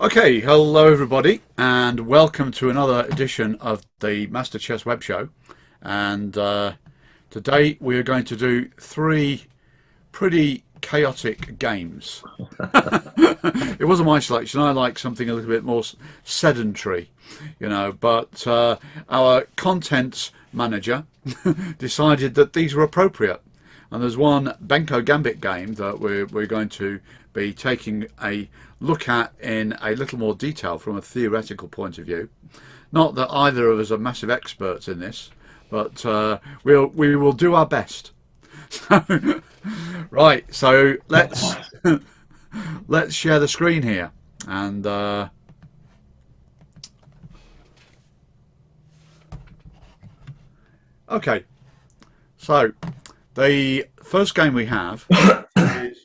Okay, hello everybody, and welcome to another edition of the Master Chess Web Show. And today we are going to do three pretty chaotic games. It wasn't my selection. I like something a little bit more sedentary, but our contents manager decided that these were appropriate. And there's one Benko Gambit game that we're going to be taking a look at in a little more detail from a theoretical point of view. Not that either of us are massive experts in this, but we will do our best. Right, so let's share the screen here, and okay. So the first game we have is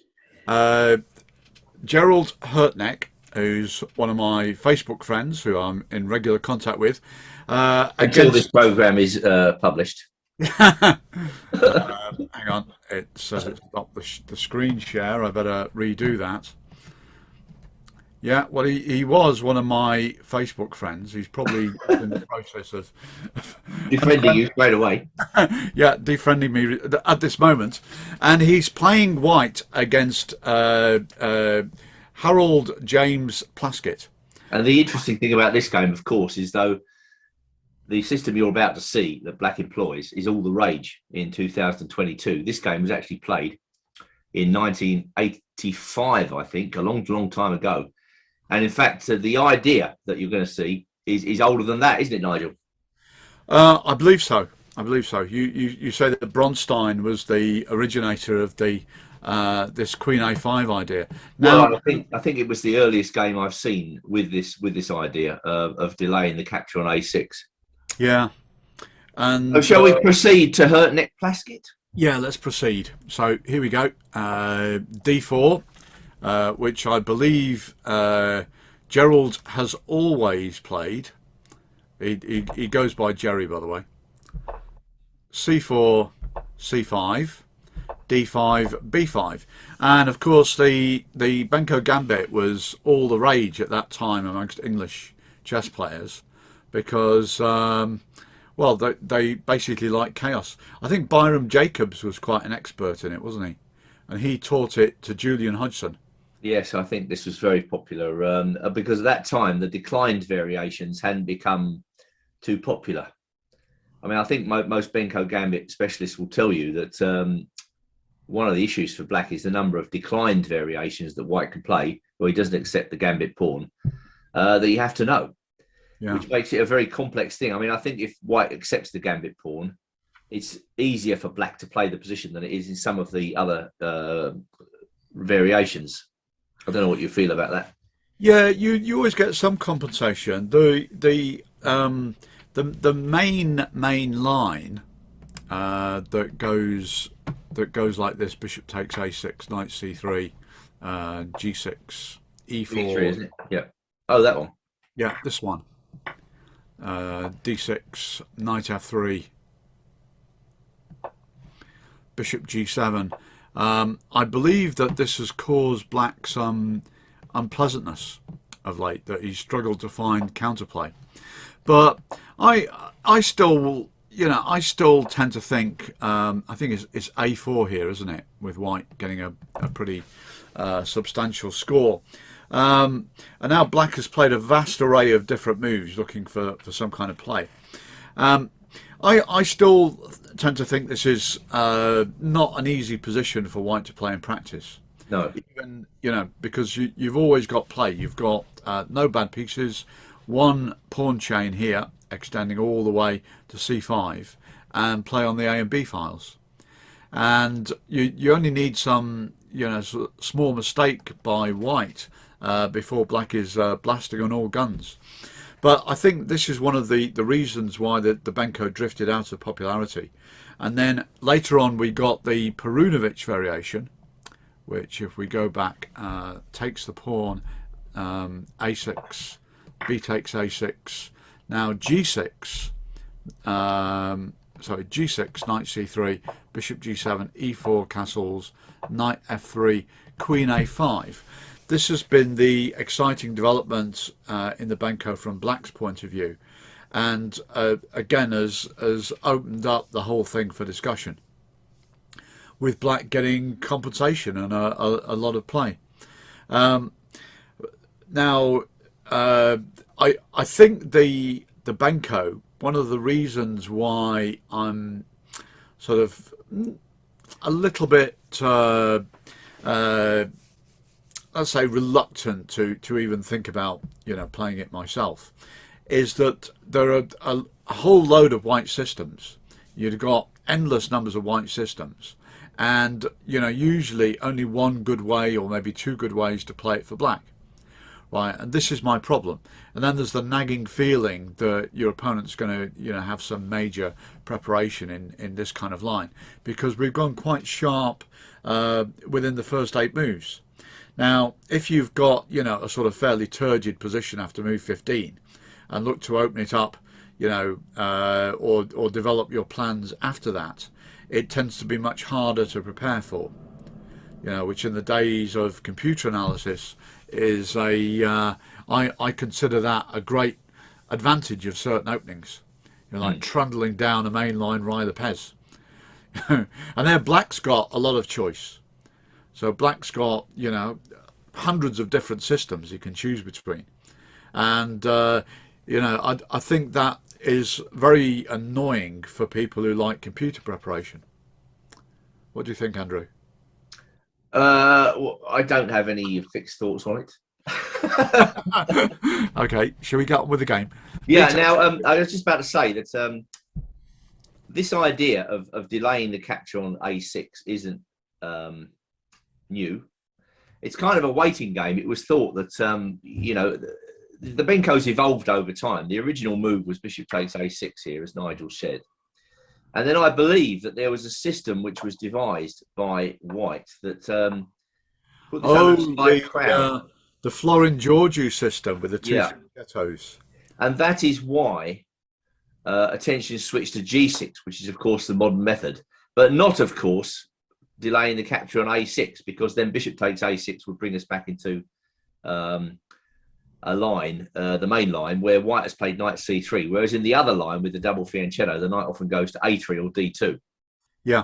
Gerald Hurtneck, who's one of my Facebook friends who I'm in regular contact with. Until this program is published. Hang on, it says it's stopped the screen share. I better redo that. Yeah, well, he was one of my Facebook friends. He's probably in the process of Defending you straight away. yeah, defriending me at this moment, and he's playing white against Harold James Plaskett. And the interesting thing about this game, of course, is though the system you're about to see that Black employs is all the rage in 2022. This game was actually played in 1985, I think, a long time ago. And in fact, the idea that you're going to see is older than that, isn't it, Nigel? I believe so. I believe so. You say that Bronstein was the originator of the this Queen A5 idea. Now, Well, I think it was the earliest game I've seen with this idea of delaying the capture on A6. Yeah, and So shall we proceed to Hurtneck Plaskett? yeah, let's proceed. So here we go. D4, which I believe Gerald has always played. He goes by Jerry, by the way. C4, C5, D5, B5, and of course the Benko Gambit was all the rage at that time amongst English chess players because well they basically like chaos. I think Byram Jacobs was quite an expert in it, wasn't he? And he taught it to Julian Hodgson. Yes, I think this was very popular because at that time the declined variations hadn't become too popular. I mean, I think most Benko Gambit specialists will tell you that one of the issues for Black is the number of declined variations that White can play, where he doesn't accept the Gambit pawn, that you have to know, which makes it a very complex thing. I mean, I think if White accepts the Gambit pawn, it's easier for Black to play the position than it is in some of the other variations. I don't know what you feel about that. Yeah, you always get some compensation. The main line that goes like this: Bishop takes A6, Knight C3, G6, E4. E3, isn't it? Yeah. Oh, that one. Yeah, this one. D6, Knight F3, Bishop G7. I believe that this has caused Black some unpleasantness of late, that he's struggled to find counterplay. But I still, I still tend to think, I think it's A4 here, isn't it? With White getting a pretty substantial score. And now Black has played a vast array of different moves looking for some kind of play. I still tend to think this is not an easy position for White to play in practice. No. Even, because you've always got play. You've got no bad pieces, one pawn chain here extending all the way to C5 and play on the A and B files. And you only need some, small mistake by White before Black is blasting on all guns. But I think this is one of the reasons why the Benko drifted out of popularity. And then later on we got the Perunovic variation, which if we go back, takes the pawn, A6, B takes A6, now G6, G6, Knight C3, Bishop G7, E4 castles, Knight F3, Queen A5. this has been the exciting development in the Benko from Black's point of view, and again has opened up the whole thing for discussion, with Black getting compensation and a lot of play. Now, I think the Benko, one of the reasons why I'm sort of a little bit let's say reluctant to even think about playing it myself, is that there are a whole load of white systems. You've got endless numbers of white systems, and usually only one good way or maybe two good ways to play it for Black. Right, and this is my problem. And then there's the nagging feeling that your opponent's going to, have some major preparation in this kind of line, because we've gone quite sharp within the first 8 moves. Now, if you've got, a sort of fairly turgid position after move 15, and look to open it up, or develop your plans after that, it tends to be much harder to prepare for. Which in the days of computer analysis is I consider that a great advantage of certain openings. Like trundling down a main line Rye the Pez. And there Black's got a lot of choice. So Black's got, hundreds of different systems he can choose between. And, I think that is very annoying for people who like computer preparation. What do you think, Andrew? Well, I don't have any fixed thoughts on it. Okay, shall we get on with the game? Yeah. Now, I was just about to say that this idea of delaying the capture on A6 isn't new. It's kind of a waiting game. It was thought that the Benko's evolved over time. The original move was bishop takes A6 here, as Nigel said. And then I believe that there was a system which was devised by White that put this the Florin Georgiou system with the two ghettos. And that is why attention switched to G6, which is, of course, the modern method, but not, of course, delaying the capture on A6, because then bishop takes A6 would bring us back into a line, the main line, where White has played knight C3, whereas in the other line with the double fianchetto, the knight often goes to A3 or D2. Yeah.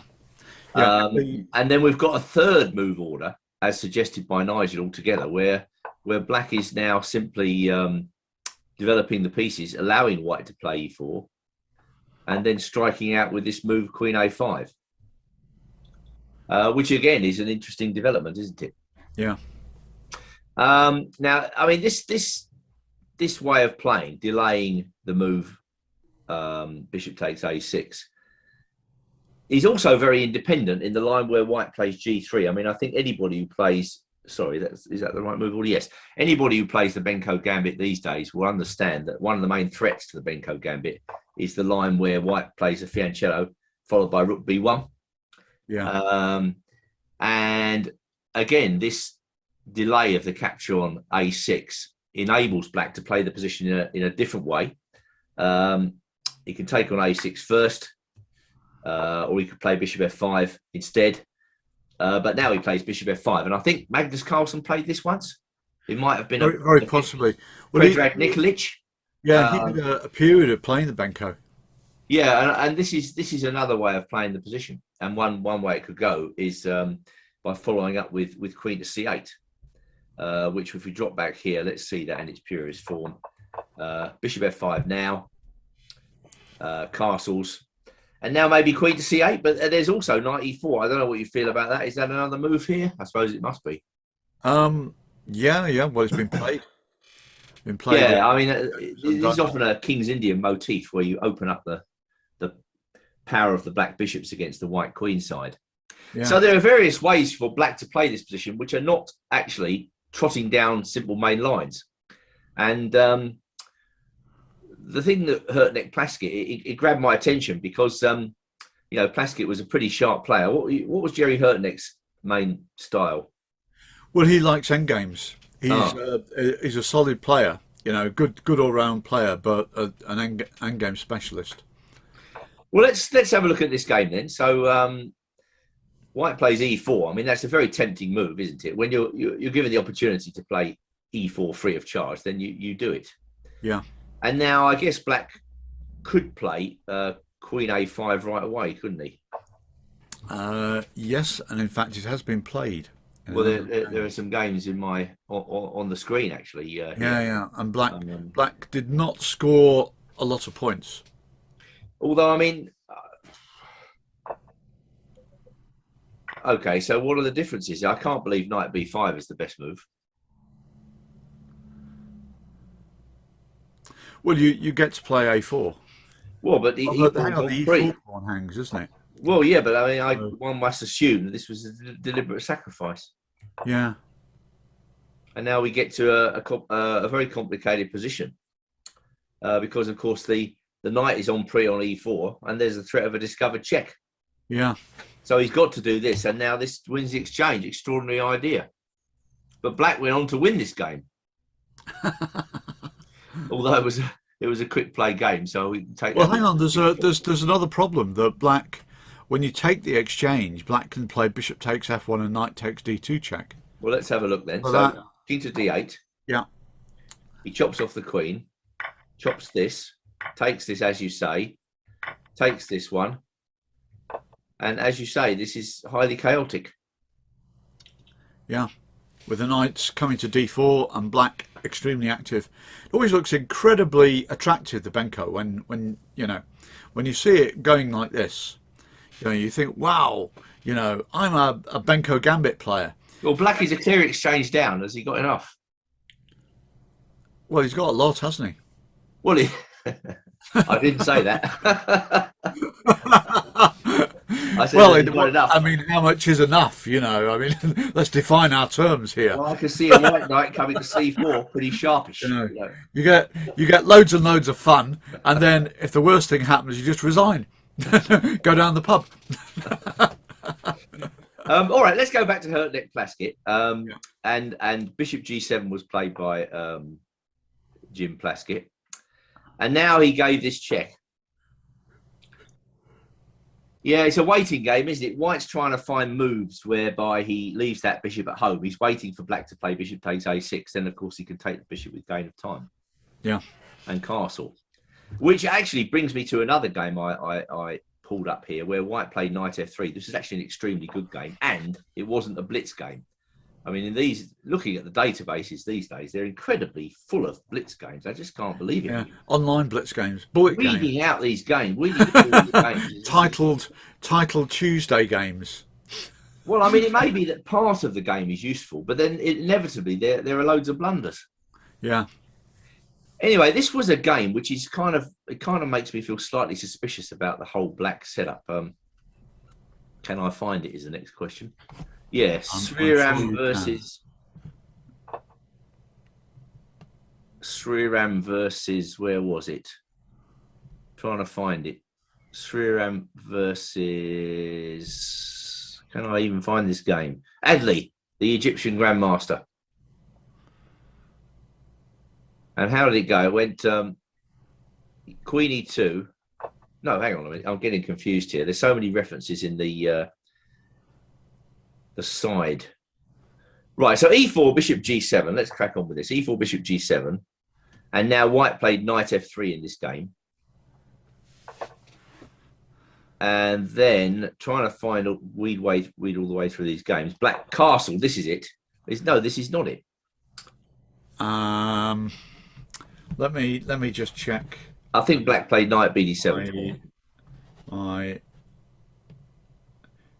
And then we've got a third move order, as suggested by Nigel altogether, where Black is now simply developing the pieces, allowing White to play E4, and then striking out with this move Queen A5, which again is an interesting development, isn't it? Yeah. Now, I mean, this way of playing, delaying the move bishop takes A6, is also very independent in the line where White plays G3. I mean, I think anybody who plays, is that the right move order? Yes. Anybody who plays the Benko Gambit these days will understand that one of the main threats to the Benko Gambit is the line where White plays a fianchetto followed by rook B1. Yeah. And again, this delay of the capture on A6 enables Black to play the position in a different way. He can take on A6 first, or he could play bishop F5 instead. But now he plays bishop F5, and I think Magnus Carlsen played this once. It might have been very possibly. Predrag Nikolic. Yeah, he had a period of playing the Benko. Yeah, and this is another way of playing the position. And one way it could go is by following up with Queen to C8. Which if we drop back here, let's see that in its purest form. Bishop F5 now, castles, and now maybe Queen to C8, but there's also knight E4. I don't know what you feel about that. Is that another move here? I suppose it must be. Yeah, well, it's been played. Yeah, I mean, this is often a King's Indian motif where you open up the power of the Black bishops against the White Queen side. Yeah. So there are various ways for Black to play this position, which are not actually trotting down simple main lines. And the thing that hurt Nick Plaskett, it grabbed my attention because, Plaskett was a pretty sharp player. What was Jerry Hurtnick's main style? Well, he likes endgames. He's a solid player, good all-round player, but an endgame specialist. Well, let's have a look at this game then. So White plays e4. I mean, that's a very tempting move, isn't it? When you're given the opportunity to play e4 free of charge, then you do it. Yeah. And now I guess black could play queen a5 right away, couldn't he? Yes, and in fact, it has been played. Well, there are some games in my on the screen actually. Yeah, and black did not score a lot of points. Although, I mean, okay, so what are the differences? I can't believe knight b5 is the best move. Well, you get to play a4. Well, but the e4 pawn hangs, isn't it? Well, yeah, but I mean, one must assume that this was a deliberate sacrifice. Yeah. And now we get to a very complicated position because, of course, the knight is on e4, and there's the threat of a discovered check. Yeah. So he's got to do this, and now this wins the exchange. Extraordinary idea. But black went on to win this game. Although it was a quick play game, so we can take. Well, hang on. There's another problem that black, when you take the exchange, black can play bishop takes f1 and knight takes d2 check. Well, let's have a look then. Well, so king to d8. Yeah. He chops off the queen, chops this, takes this as you say, takes this one, and as you say, this is highly chaotic. Yeah. With the knights coming to d4 and black extremely active. It always looks incredibly attractive, the Benko, when you see it going like this. You think, wow, I'm a Benko Gambit player. Well, black is a clear exchange down. Has he got enough? Well, he's got a lot, hasn't he? Well, I didn't say that. I said enough. I mean, how much is enough? I mean, let's define our terms here. Well, I can see a white knight coming to c4, pretty sharpish. You get loads and loads of fun, and then if the worst thing happens, you just resign, go down the pub. All right, let's go back to Hertneck Plaskett. And Bishop G7 was played by Jim Plaskett, and now he gave this check. Yeah, it's a waiting game, isn't it? White's trying to find moves whereby he leaves that bishop at home. He's waiting for black to play bishop takes a6. Then, of course, he can take the bishop with gain of time. Yeah. And castle. Which actually brings me to another game I pulled up here where white played knight f3. This is actually an extremely good game, and it wasn't a blitz game. I mean, looking at the databases these days, they're incredibly full of blitz games. I just can't believe it. Yeah, online blitz games, bullet games. Reading out these games, games. titled Tuesday games. Well, I mean, it may be that part of the game is useful, but then inevitably there are loads of blunders. Yeah. Anyway, this was a game which is kind of makes me feel slightly suspicious about the whole black setup. Can I find it? Is the next question. Yes, Sriram versus where was it? Trying to find it. Sriram versus. Can I even find this game? Adley, the Egyptian Grandmaster. And how did it go? It went Queen E2. No, hang on a minute. I'm getting confused here. There's so many references in the side. Right, so E4, Bishop G7. Let's crack on with this. E4, Bishop G7. And now white played knight F3 in this game. And then trying to find a weed all the way through these games. Black castle, this is it. No, this is not it. Let me just check. I think black played knight BD7.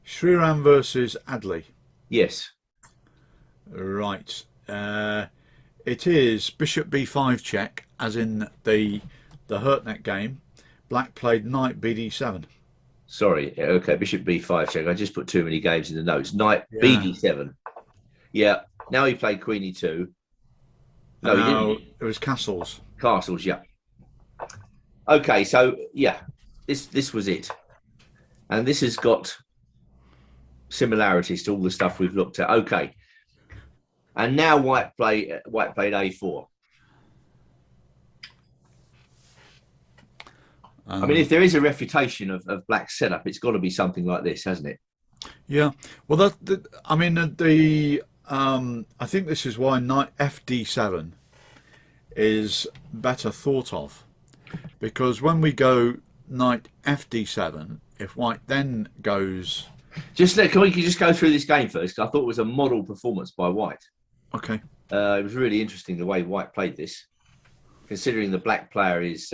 Sriram versus Adley. Yes. Right. It is Bishop B5 check, as in the Hertneck game. Black played knight BD7. Sorry. Okay, Bishop B5 check. I just put too many games in the notes. Knight BD7. Yeah. Now he played Queen E2. No, he didn't. It was castles. Castles, yeah. Okay, so yeah, this was it, and this has got similarities to all the stuff we've looked at. Okay, and now white played A4. I mean, if there is a refutation of black setup, it's got to be something like this, hasn't it? Yeah. Well, I mean, I think this is why knight FD7 is better thought of, because when we go knight FD7, if white then goes, Can we just go through this game first? 'Cause I thought it was a model performance by White. okay, It was really interesting the way White played this, considering the black player is,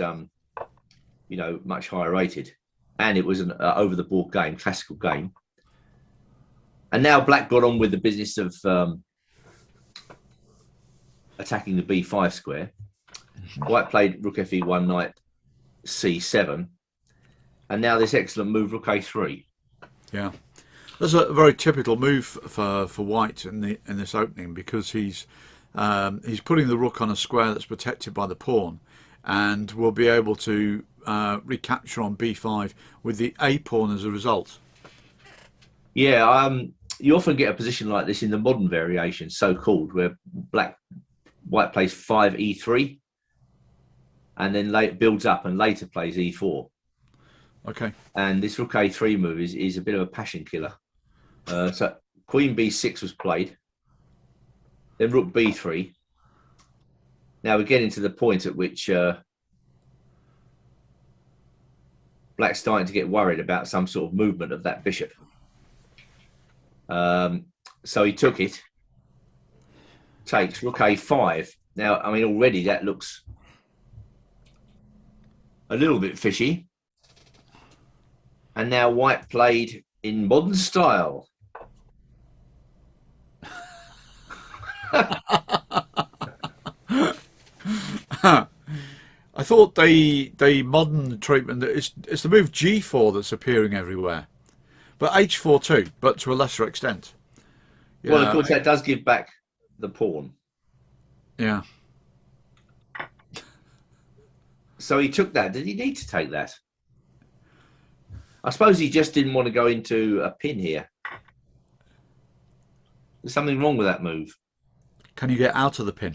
much higher rated, and it was an over the board game, classical game. And now black got on with the business of attacking the B5 square. White played rook fe1, knight c7, and now this excellent move, rook a3. yeah, that's a very typical move for white in this opening, because he's putting the rook on a square that's protected by the pawn, and will be able to recapture on b5 with the a pawn as a result. Yeah, you often get a position like this in the modern variation, so-called, where white plays 5e3, and then builds up and later plays e4. Okay. And this rook a3 move is a bit of a passion killer. So queen b6 was played, then rook b3. Now we're getting to the point at which black's starting to get worried about some sort of movement of that bishop. So he took it, takes rook a5. Now, I mean, already that looks a little bit fishy. And now white played in modern style. I thought the modern treatment, it's the move g4 that's appearing everywhere, but h4 too, but to a lesser extent. Well, of course, that does give back the pawn. Yeah. So he took that. Did he need to take that? I suppose he just didn't want to go into a pin here. There's something wrong with that move. Can you get out of the pin?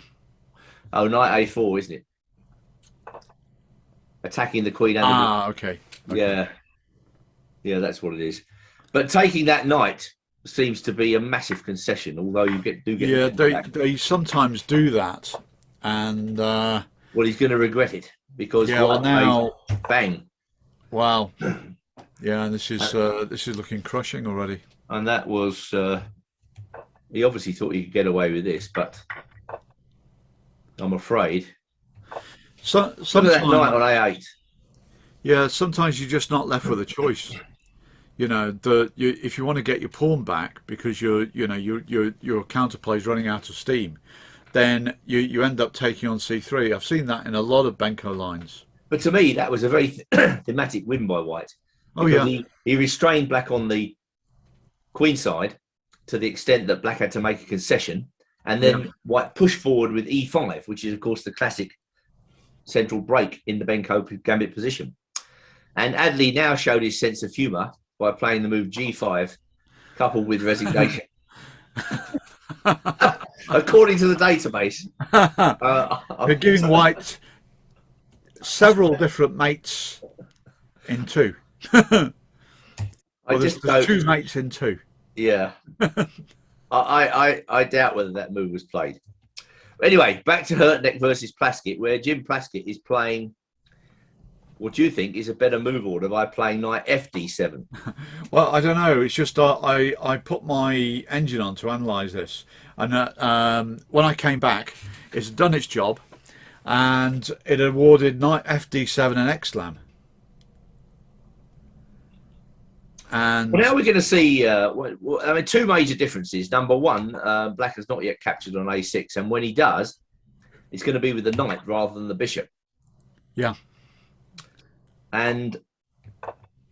Oh, knight a4, isn't it? Attacking the queen and the rook. Okay. Yeah, that's what it is. But taking that knight seems to be a massive concession, although you do get. Yeah, they sometimes do that, and well, he's going to regret it, because now, bang. Wow. Yeah, and this is looking crushing already. And that was he obviously thought he could get away with this, but I'm afraid. So look at that knight on a8. Yeah, sometimes you're just not left with a choice. You know, if you want to get your pawn back because your counterplay is running out of steam, then you end up taking on c3. I've seen that in a lot of Benko lines. But to me, that was a very thematic win by white. Oh yeah, he restrained black on the queen side to the extent that black had to make a concession, and then white pushed forward with e5, which is of course the classic central break in the Benko Gambit position. And Adley now showed his sense of humour by playing the move g5, coupled with resignation. According to the database, they're giving white several different mates in two. There's two mates in two. Yeah. I doubt whether that move was played. Anyway, back to Hertneck versus Plaskett, where Jim Plaskett is playing what do you think is a better move order by playing knight fd7? Well, I don't know. It's just I put my engine on to analyse this, and when I came back, it's done its job, and it awarded knight fd7 an exclam. And well, now we're going to see, two major differences. Number one, black has not yet captured on a6, and when he does, it's going to be with the knight rather than the bishop. Yeah. And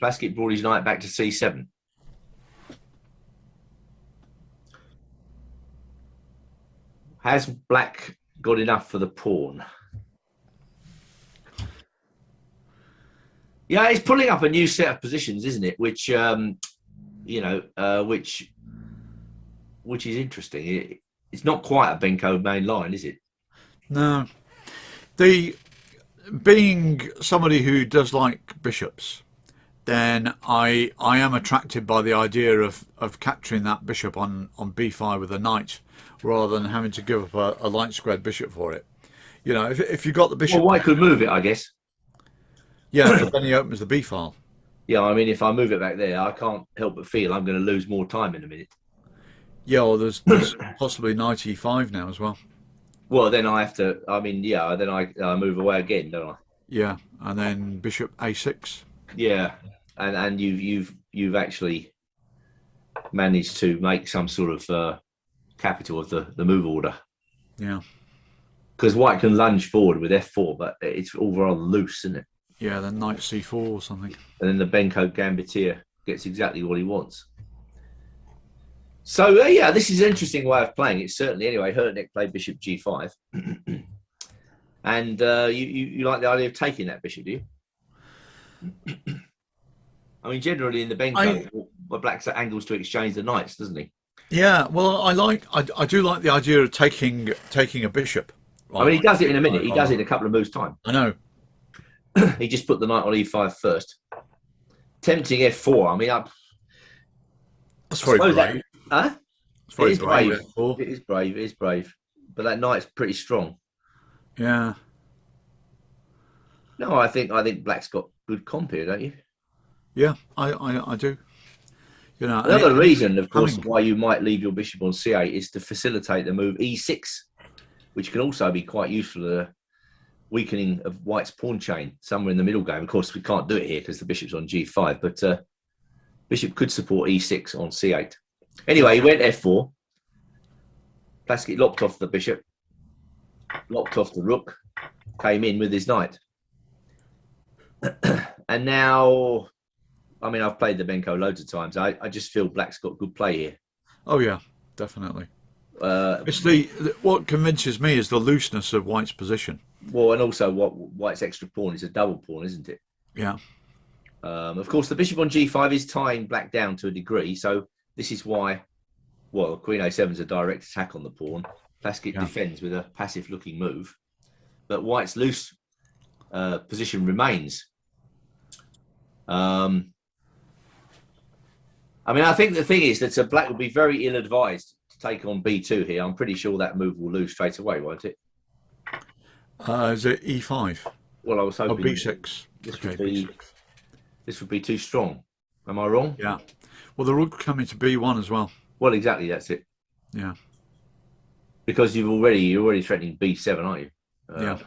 Plaskett brought his knight back to c7. Has black got enough for the pawn? Yeah, it's pulling up a new set of positions, isn't it? Which, which is interesting. It's not quite a Benko main line, is it? No. Being somebody who does like bishops, then I am attracted by the idea of capturing that bishop on b5 with a knight, rather than having to give up a light squared bishop for it. You know, if you got the Well, bishop, white could move it, I guess. yeah, but then he opens the b file. Yeah, I mean, if I move it back there, I can't help but feel I'm going to lose more time in a minute. Yeah, or there's possibly knight e5 now as well. Well, then I have to. I mean, yeah, then I move away again, don't I? Yeah, and then bishop a6. Yeah, and you've actually managed to make some sort of capital of the move order. Yeah. Because white can lunge forward with f4, but it's all rather loose, isn't it? Yeah, then knight c4 or something. And then the Benko Gambit gets exactly what he wants. So, yeah, this is an interesting way of playing it, certainly. Anyway, Hertnick played bishop g5. And you like the idea of taking that bishop, do you? I mean, generally in the Benko, black's at angles to exchange the knights, doesn't he? Yeah, well, I do like the idea of taking a bishop. I mean, he does it in a minute. He does it in a couple of moves' time. I know. He just put the knight on e5 first. Tempting f4. I mean, That's very brave. Huh? It's very brave. F4. It is brave. It is brave. But that knight's pretty strong. Yeah. No, I think black's got good comp here, don't you? Yeah, I do. You know, another reason, of course, why you might leave your bishop on c8 is to facilitate the move e6, which can also be quite useful for weakening of white's pawn chain somewhere in the middle game. Of course, we can't do it here because the bishop's on g5, but bishop could support e6 on c8. Anyway, he went f4. Plaskett lopped off the bishop, lopped off the rook, came in with his knight. And now, I mean, I've played the Benko loads of times. I just feel black's got good play here. Oh, yeah, definitely. It's what convinces me is the looseness of white's position. Well, and also what white's extra pawn is a double pawn, isn't it? Yeah. Of course, the bishop on g5 is tying black down to a degree. So this is why, well, queen a7 is a direct attack on the pawn. Plaskett defends with a passive-looking move. But white's loose position remains. I mean, I think the thing is that black will be very ill-advised to take on b2 here. I'm pretty sure that move will lose straight away, won't it? Is it e5? Well, I was hoping b6. This would be too strong. Am I wrong? Yeah. Well, the rook coming to b1 as well. Well, exactly. That's it. Yeah. Because you're already threatening b7, aren't you? Yeah.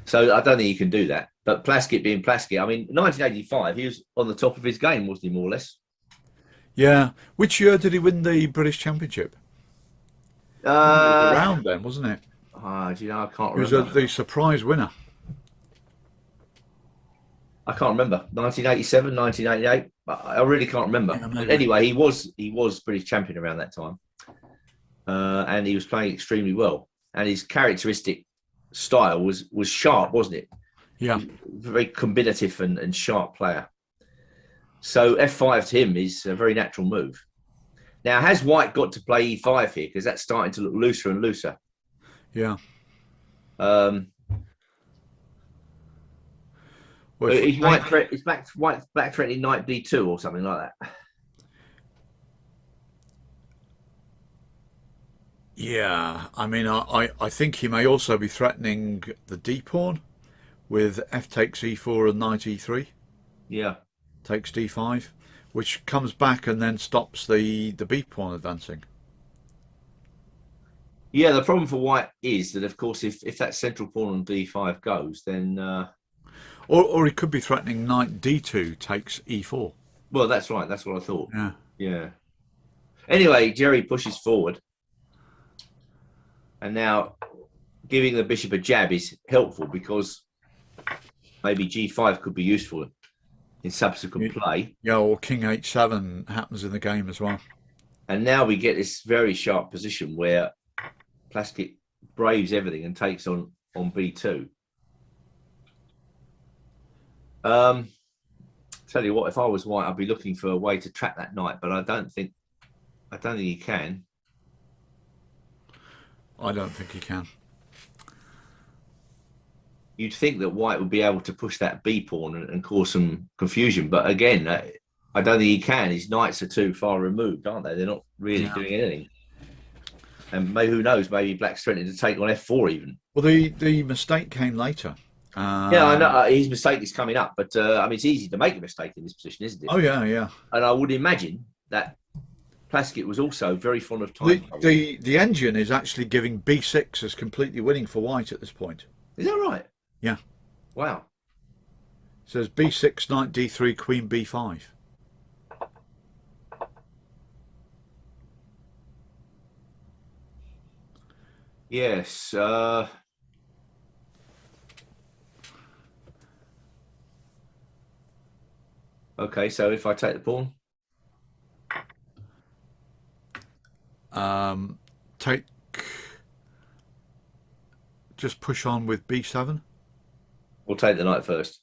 So I don't think you can do that. But Plaskett being Plaskett, I mean, 1985, he was on the top of his game, wasn't he, more or less? Yeah. Which year did he win the British Championship? It was around then, wasn't it? Do you know, I can't remember. He was the surprise winner. I can't remember. 1987, 1988. I really can't remember. Yeah, anyway, he was British champion around that time. And he was playing extremely well. And his characteristic style was sharp, wasn't it? Yeah. Very combinative and sharp player. So f5 to him is a very natural move. Now, has white got to play e5 here? Because that's starting to look looser and looser. Yeah. Is black threatening knight d2 or something like that? Yeah, I mean, I think he may also be threatening the d pawn with f takes e4 and knight e3. Yeah. Takes d5, which comes back and then stops the b pawn advancing. Yeah, the problem for white is that, of course, if that central pawn on d5 goes, then... Or he could be threatening knight d2 takes e4. Well, that's right. That's what I thought. Yeah. Yeah. Anyway, Jerry pushes forward. And now giving the bishop a jab is helpful because maybe g5 could be useful in subsequent play. Yeah, or king h7 happens in the game as well. And now we get this very sharp position where Plaskett braves everything and takes on b2. Tell you what, if I was white, I'd be looking for a way to trap that knight, but I don't think he can. I don't think he can. you'd think that white would be able to push that B pawn and cause some confusion. But again, I don't think he can. His knights are too far removed, aren't they? They're not really Yeah. doing anything. And maybe, who knows, maybe Black's threatening to take on F4 even. Well, the mistake came later. Yeah, I know his mistake is coming up, but I mean, it's easy to make a mistake in this position, isn't it? Oh yeah, yeah. And I would imagine that Plaskett was also very fond of The, time. the engine is actually giving B6 as completely winning for white at this point. Is that right? Yeah. Wow. It says B6, knight D3, queen B5. Yes. Okay, so if I take the pawn, Take, just push on with B7. we'll take the knight first.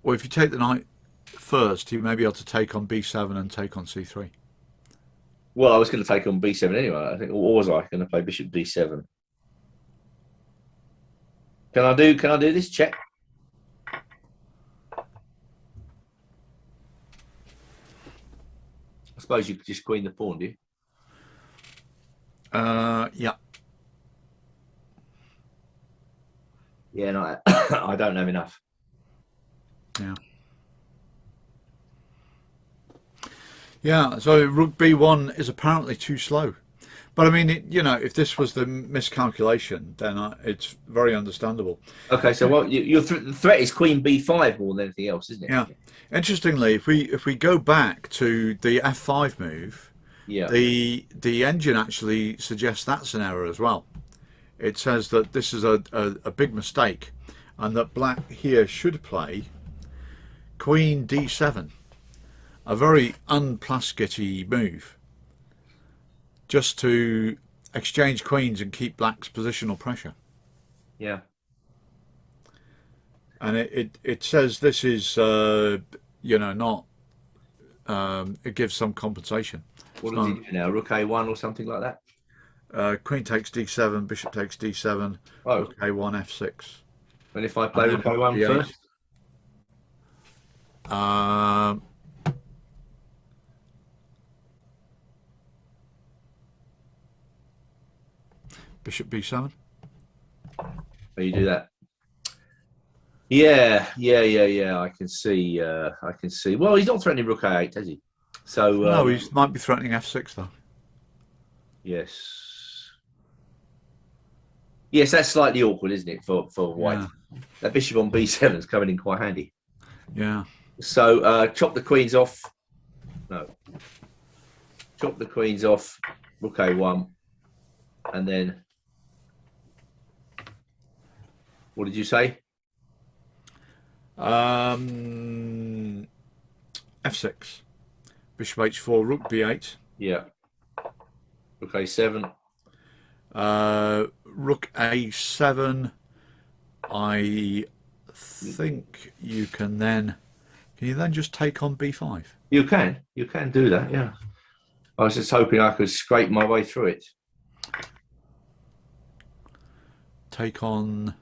Or if you take the knight first, you may be able to take on B7 and take on C3. Well, I was going to take on B7 anyway. I think, or was I going to play bishop D7? Can I do this check? I suppose you could just queen the pawn, do you? Yeah. Yeah, no, I don't have enough. Yeah. Yeah, so rook b1 is apparently too slow. But I mean, you know, if this was the miscalculation, then it's very understandable. Okay, so what the threat is queen b5 more than anything else, isn't it? Yeah. Interestingly, if we go back to the f5 move, Yeah. the engine actually suggests that's an error as well. It says that this is a big mistake, and that black here should play queen d7, a very un-Plaskett-y move, just to exchange queens and keep black's positional pressure. Yeah. And it says this is you know, not it gives some compensation. What does he do now? Rook a1 or something like that? Queen takes d7, bishop takes d7, Oh, rook a1, f6. and if I play rook a1 d8. first? Bishop b7. Oh, you do that. Yeah. I can see. I can see. Well, he's not threatening rook a8, has he? So No, he might be threatening f6 though. Yes. Yes, that's slightly awkward, isn't it, for white? Yeah. That bishop on b7 is coming in quite handy. Yeah. So chop the queens off. No. Chop the queens off. Rook a1, and then what did you say? f6, bishop h4, rook b8. Yeah. Rook a7. Rook a7. I think you can then. Can you then just take on b5? You can do that. Yeah. I was just hoping I could scrape my way through it. Take on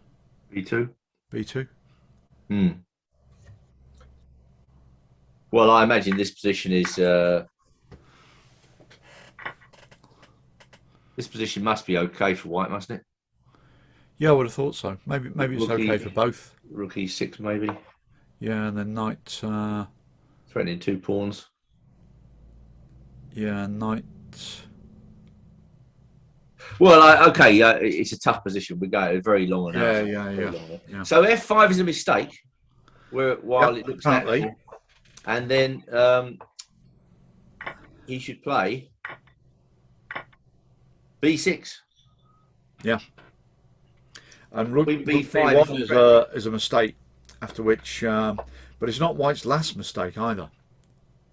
b2. b2. Hmm. Well, I imagine this position is. This position must be okay for white, mustn't it? Yeah, I would have thought so. Maybe it's Rook okay for both. Rook e6 maybe. Yeah, and then knight. Threatening two pawns. Yeah, knight. Well, okay, it's a tough position. We go very long and Yeah. So f5 is a mistake. While it looks apparently. natural, and then he should play b6. Yeah. And rook b5 b1 is a mistake. After which, but it's not white's last mistake either.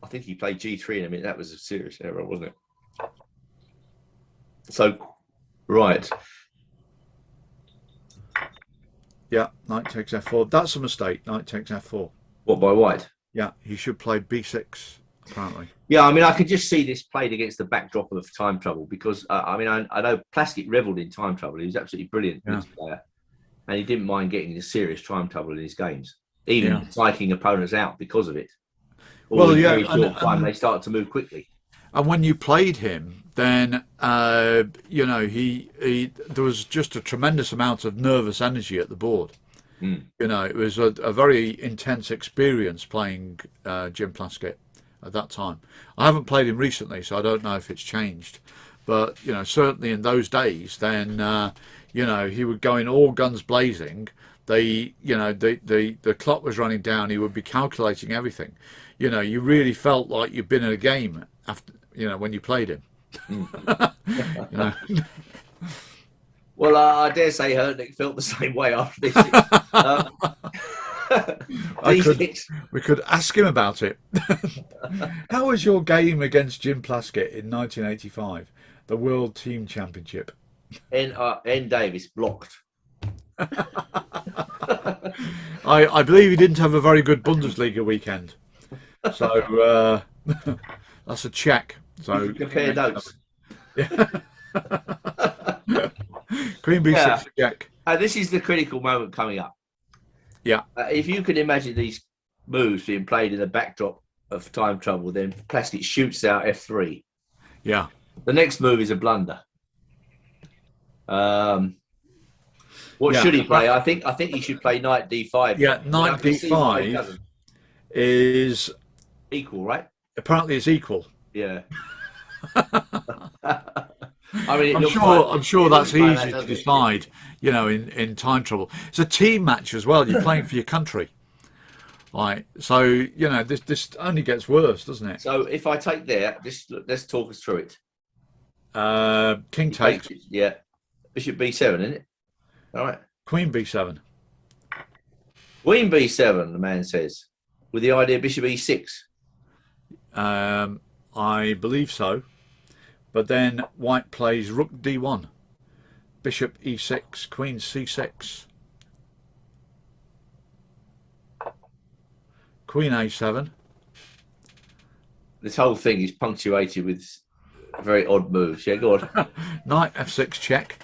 I think he played g3 in a minute. That was a serious error, wasn't it? So, right. Yeah, knight takes f4. That's a mistake. Knight takes f4. What, by white? Yeah, he should play b6 apparently. Yeah, I mean, I could just see this played against the backdrop of time trouble because, I mean, I know Plaskett revelled in time trouble. He was absolutely brilliant player, and he didn't mind getting into serious time trouble in his games, even psyching opponents out because of it. Or in very short time, they started to move quickly. And when you played him, then you know there was just a tremendous amount of nervous energy at the board. You know, it was a very intense experience playing Jim Plaskett at that time. I haven't played him recently, so I don't know if it's changed. But you know, certainly in those days, then you know, he would go in all guns blazing. The clock was running down. He would be calculating everything. You know, you really felt like you'd been in a game after, you know, when you played him. You know. Well, I dare say Hurtnick felt the same way after this. We could ask him about it. How was your game against Jim Plaskett in 1985, the World Team Championship? N. Davies blocked. I believe he didn't have a very good Bundesliga weekend, so that's a check. So compare notes. Yeah. Queen B6 check. This is the critical moment coming up. Yeah. If you can imagine these moves being played in the backdrop of time trouble, then Plaskett shoots out F3. Yeah. The next move is a blunder. What should he play? I think he should play Knight D5. Yeah, Knight D5 is equal, right? Apparently, it's equal. Yeah. I mean, I'm sure that's easy to decide. You know, in time trouble, it's a team match as well. You're playing for your country, right? So you know, this only gets worse, doesn't it? So if I take there, let's talk us through it. King takes. Yeah. Bishop B7, isn't it? All right. Queen B7. Queen B7, the man says, with the idea Bishop E6. I believe so. But then White plays Rook D1, Bishop E6, Queen C6, Queen A7. This whole thing is punctuated with very odd moves. Yeah, go on. Knight F6 check.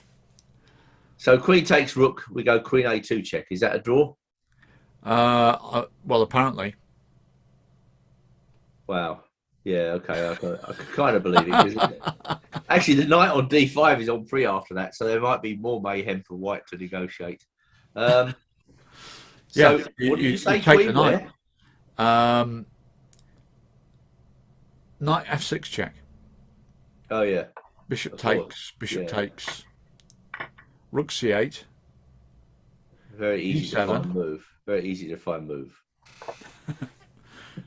So Queen takes Rook. We go Queen A2 check. Is that a draw? Well, apparently. Wow. Yeah, okay. I can kind of believe it. Actually, the Knight on D5 is on pre after that, so there might be more mayhem for White to negotiate. So, yeah, what did you say, take Queen? the Knight. Knight F6 check. Oh, yeah. Bishop takes, Bishop takes. Rook C8. Very easy E7. to find move. Very easy to find move.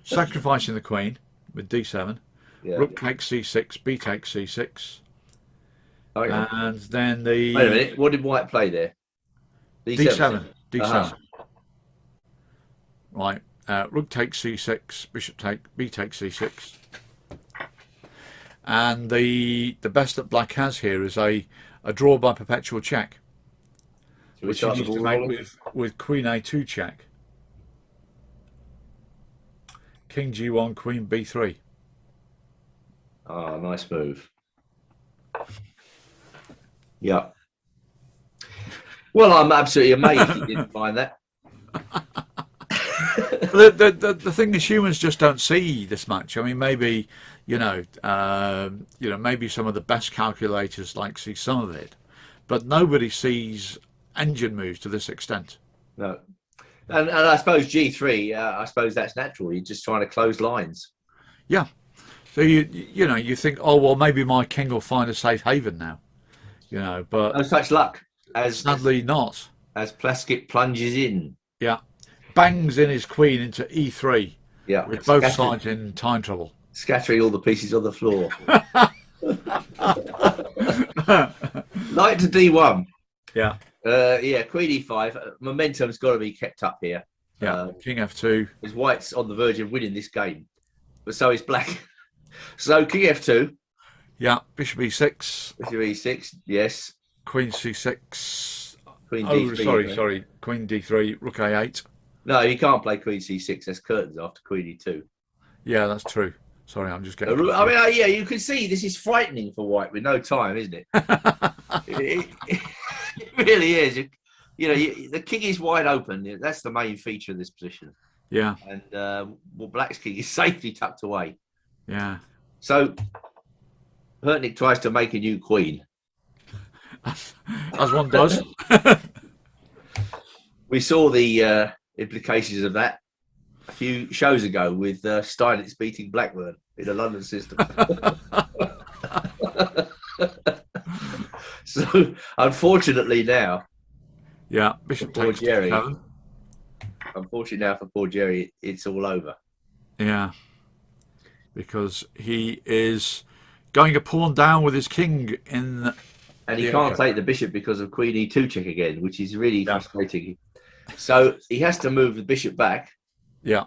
Sacrificing the Queen with D7. Yeah. Rook takes C6, B takes C6. Oh, yeah. And then the... Wait a minute. What did White play there? D7. D7. Right. Rook takes C6, Bishop B takes C6. And the best that Black has here is a draw by perpetual check, which he needs to make with Queen A2 check. King G1, Queen B3. Oh, nice move. Yeah. Well, I'm absolutely amazed he didn't find that. The thing is, humans just don't see this much. I mean, maybe maybe some of the best calculators see some of it, but nobody sees engine moves to this extent. No, and I suppose G3. I suppose that's natural. You're just trying to close lines. Yeah. So you think, oh well, maybe my king will find a safe haven now. But no such luck. Sadly not. As Plaskett plunges in. Yeah. Bangs in his queen into E3. Yeah. With both sides in time trouble. Scattering all the pieces on the floor. Knight to D1. Yeah. Queen E5. Momentum's got to be kept up here. Yeah. King F2. Because White's on the verge of winning this game, but so is Black. So King F2. Yeah. Bishop E6. Bishop E6. Yes. Queen C6. Queen D3. Sorry. Queen D3. Rook A8. No, you can't play Queen C6. There's curtains after Queen E2. Yeah, that's true. Sorry, I'm just I getting mean, confused. yeah, you can see this is frightening for White with no time, isn't it? It really is. The king is wide open. That's the main feature of this position. Yeah, And Black's king is safely tucked away. yeah. So Hertnick tries to make a new queen. As one does. We saw the implications of that a few shows ago with Steinitz beating Blackburn in the London system. So unfortunately now, Yeah, Bishop poor takes Jerry. D7. Unfortunately now for poor Jerry, it's all over. Yeah, because he is going a pawn down with his king in. And he can't take the bishop because of Queen E2 check again, which is really frustrating. So he has to move the bishop back. Yeah.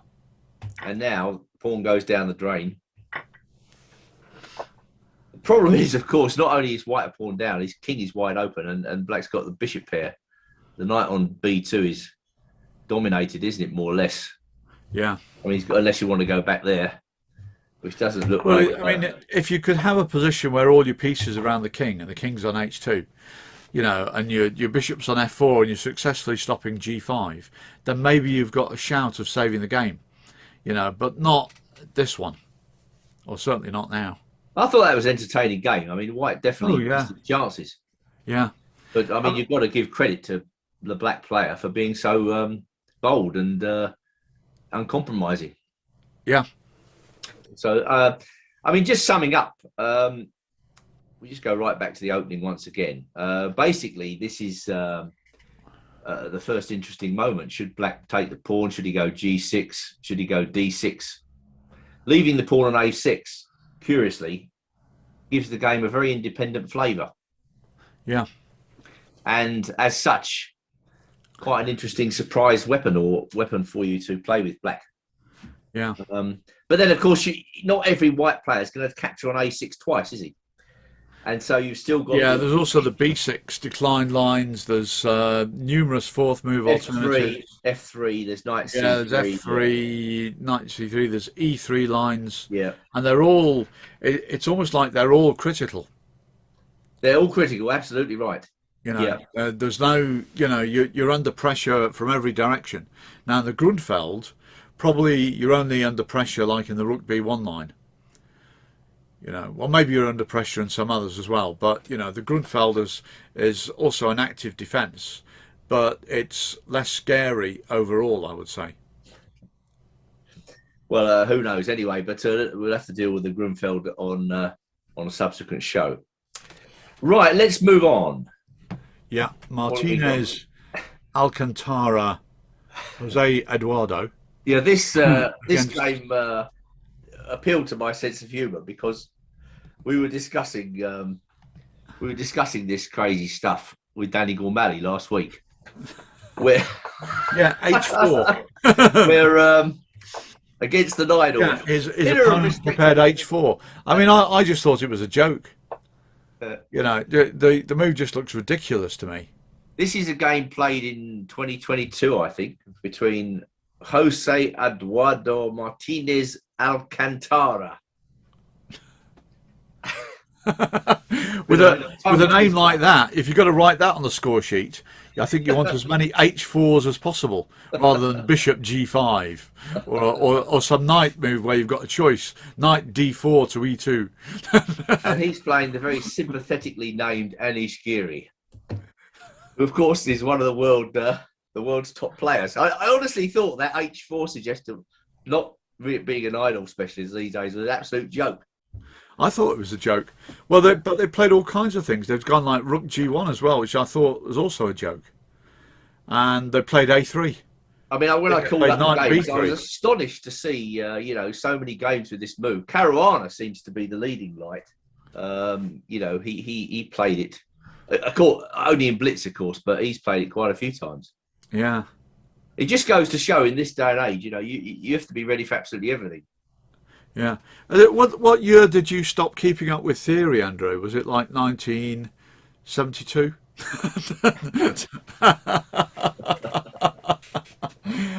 And now pawn goes down the drain. The problem is, of course, not only is White a pawn down, his king is wide open, and Black's got the bishop pair. The knight on B2 is dominated, isn't it, more or less? Yeah. I mean, unless you want to go back there, which doesn't look Well, like... I mean, if you could have a position where all your pieces are around the king and the king's on H2, and your bishop's on F4 and you're successfully stopping G5, then maybe you've got a shout of saving the game, but not this one, or certainly not now. I thought that was an entertaining game. I mean, White definitely has chances. Yeah. But, I mean, you've got to give credit to the Black player for being so bold and uncompromising. Yeah. So, I mean, just summing up, we just go right back to the opening once again. Basically, this is the first interesting moment. Should Black take the pawn? Should he go G6? Should he go D6? Leaving the pawn on A6, curiously, gives the game a very independent flavour. Yeah. And as such, quite an interesting surprise weapon for you to play with Black. Yeah. But then, of course, not every White player is going to capture on A6 twice, is he? And so you've still got... Yeah, there's also the B6 declined lines. There's numerous fourth move alternatives. F3, there's knight C3. Yeah, there's F3, knight C3, there's E3 lines. Yeah. And they're all... It's almost like they're all critical. They're all critical, absolutely right. There's no... you're under pressure from every direction. Now, in the Grunfeld, probably you're only under pressure like in the Rook B1 line. Well, maybe you're under pressure in some others as well, but the Grunfeld is also an active defence, but it's less scary overall, I would say. Well, who knows anyway, but we'll have to deal with the Grunfeld on a subsequent show. Right, let's move on. Yeah, Martinez, Alcantara, Jose Eduardo. Yeah, this game appealed to my sense of humour because we were discussing this crazy stuff with Danny Gormally last week. Where H4. Where against the Najdorf. Yeah, his opponent prepared H4. I mean, I just thought it was a joke. The move just looks ridiculous to me. This is a game played in 2022, I think, between Jose Eduardo Martinez Alcantara. with a name like that, if you've got to write that on the score sheet, I think you want as many H4s as possible, rather than Bishop G5 or some knight move where you've got a choice, Knight D4 to E2. And he's playing the very sympathetically named Anish Giri, who of course is one of the world's top players. I honestly thought that H4 suggestion, not being an idol specialist these days, was an absolute joke. I thought it was a joke. Well, but they played all kinds of things. They've gone like Rook G1 as well, which I thought was also a joke. And they played A3. I mean, when I called up the games, B3. I was astonished to see, so many games with this move. Caruana seems to be the leading light. He played it, of course, only in Blitz, of course, but he's played it quite a few times. Yeah. It just goes to show in this day and age, you have to be ready for absolutely everything. Yeah. What year did you stop keeping up with theory, Andrew? Was it like 1972?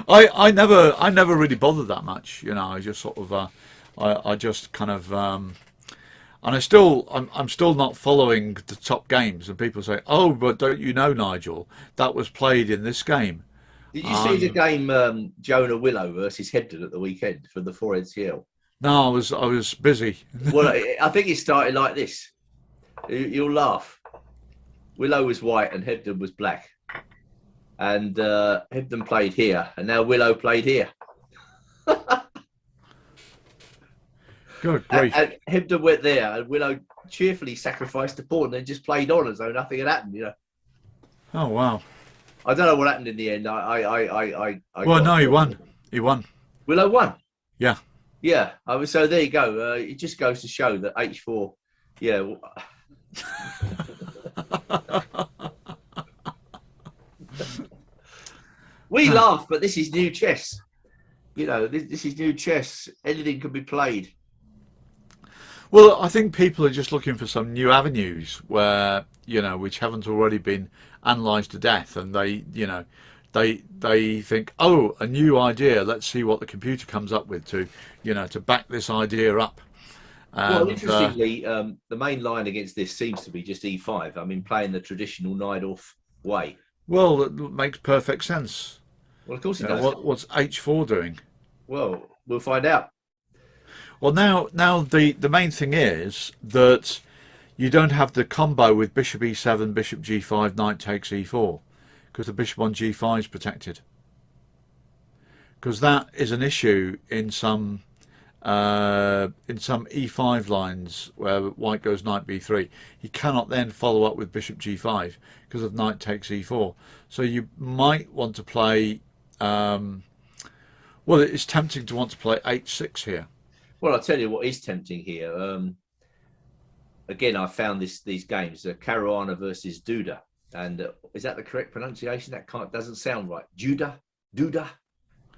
I never really bothered that much. I just sort of I just kind of and I'm still not following the top games. And people say, "Oh, but don't you know, Nigel, that was played in this game." Did you see the game Jonah Willow versus Hebden at the weekend for the 4NCL? No, I was busy. Well, I think it started like this. You'll laugh. Willow was white and Hebden was black. And Hebden played here, and now Willow played here. Good grief. And Hebden went there, and Willow cheerfully sacrificed the pawn and then just played on as though nothing had happened, you know. Oh, wow. I don't know what happened in the end. Well, no, he won. He won. Willow won. Yeah. Yeah. So there you go. It just goes to show that H4, yeah. We laugh, but this is new chess. You know, this is new chess. Anything can be played. Well, I think people are just looking for some new avenues where, you know, which haven't already been analysed to death, and they, you know, they think, oh, a new idea. Let's see what the computer comes up with to, you know, to back this idea up. Well, interestingly, the main line against this seems to be just E5. I mean, playing the traditional Najdorf way. Well, it makes perfect sense. Well, of course it You know, does. what's H4 doing? Well, we'll find out. Well, now the main thing is that you don't have the combo with bishop e7, bishop g5, knight takes e4, because the bishop on g5 is protected. Because that is an issue in some e5 lines where white goes knight b3. He cannot then follow up with bishop g5 because of knight takes e4. So you might want to play. Well, it's tempting to want to play h6 here. Well, I'll tell you what is tempting here. Again, I found these games, Caruana versus Duda. And is that the correct pronunciation? That doesn't sound right. Duda?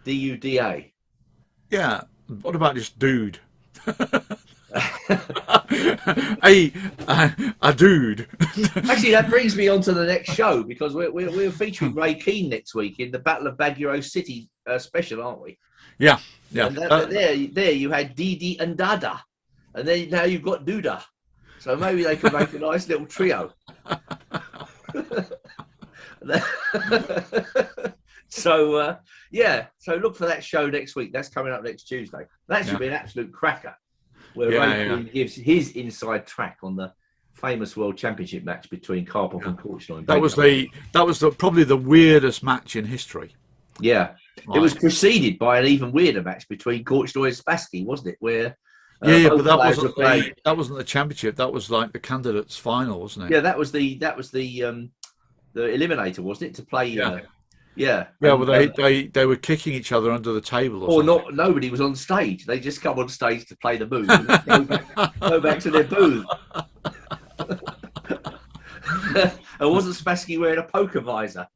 D-U-D-A. Yeah. What about just dude? a dude. Actually, that brings me on to the next show, because we're featuring Ray Keane next week in the Battle of Baguio City special, aren't we? Yeah, yeah. And there you had Didi and Dada, and then now you've got Duda. So maybe they could make a nice little trio. So yeah, so look for that show next week. That's coming up next Tuesday. That should be an absolute cracker, where Ray Keane gives his inside track on the famous World Championship match between Karpov and Korchnoi. That was probably the weirdest match in history. Yeah. Right. It was preceded by an even weirder match between Korchnoi and Spassky, wasn't it? Where but that wasn't the championship. That was like the candidates' final, wasn't it? Yeah, that was the eliminator, wasn't it? To play. Yeah. Well, they were kicking each other under the table, or not. Nobody was on stage. They just come on stage to play the move, and go back to their booth. And wasn't Spassky wearing a poker visor?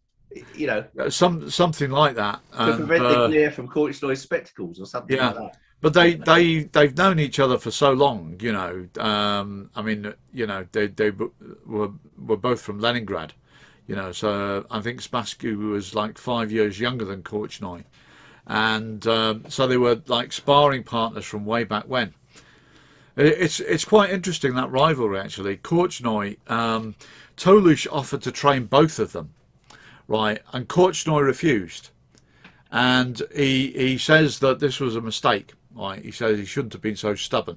You know, something like that to prevent the glare from Korchnoi's spectacles or something like that. But they've known each other for so long, you know. I mean, you know, they were both from Leningrad, you know. So I think Spassky was like 5 years younger than Korchnoi, and so they were like sparring partners from way back when. It's quite interesting, that rivalry, actually. Korchnoi, Tolush offered to train both of them. Right, and Korchnoi refused, and he says that this was a mistake. Right, he says he shouldn't have been so stubborn.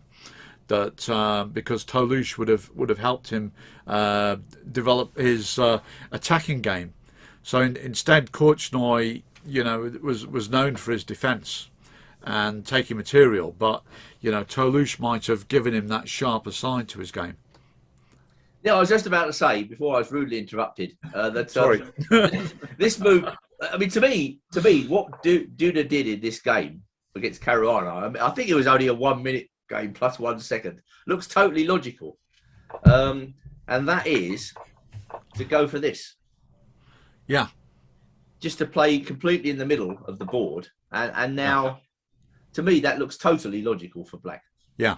That because Tolush would have helped him develop his attacking game. So instead, Korchnoi, you know, was known for his defence and taking material, but you know, Tolush might have given him that sharper side to his game. Yeah, I was just about to say, before I was rudely interrupted, that Sorry. This move. I mean, to me, what Duda did in this game against Caruana, I mean, I think it was only a 1 minute game plus 1 second. Looks totally logical, and that is to go for this. Yeah. Just to play completely in the middle of the board, and now, to me, that looks totally logical for Black. Yeah.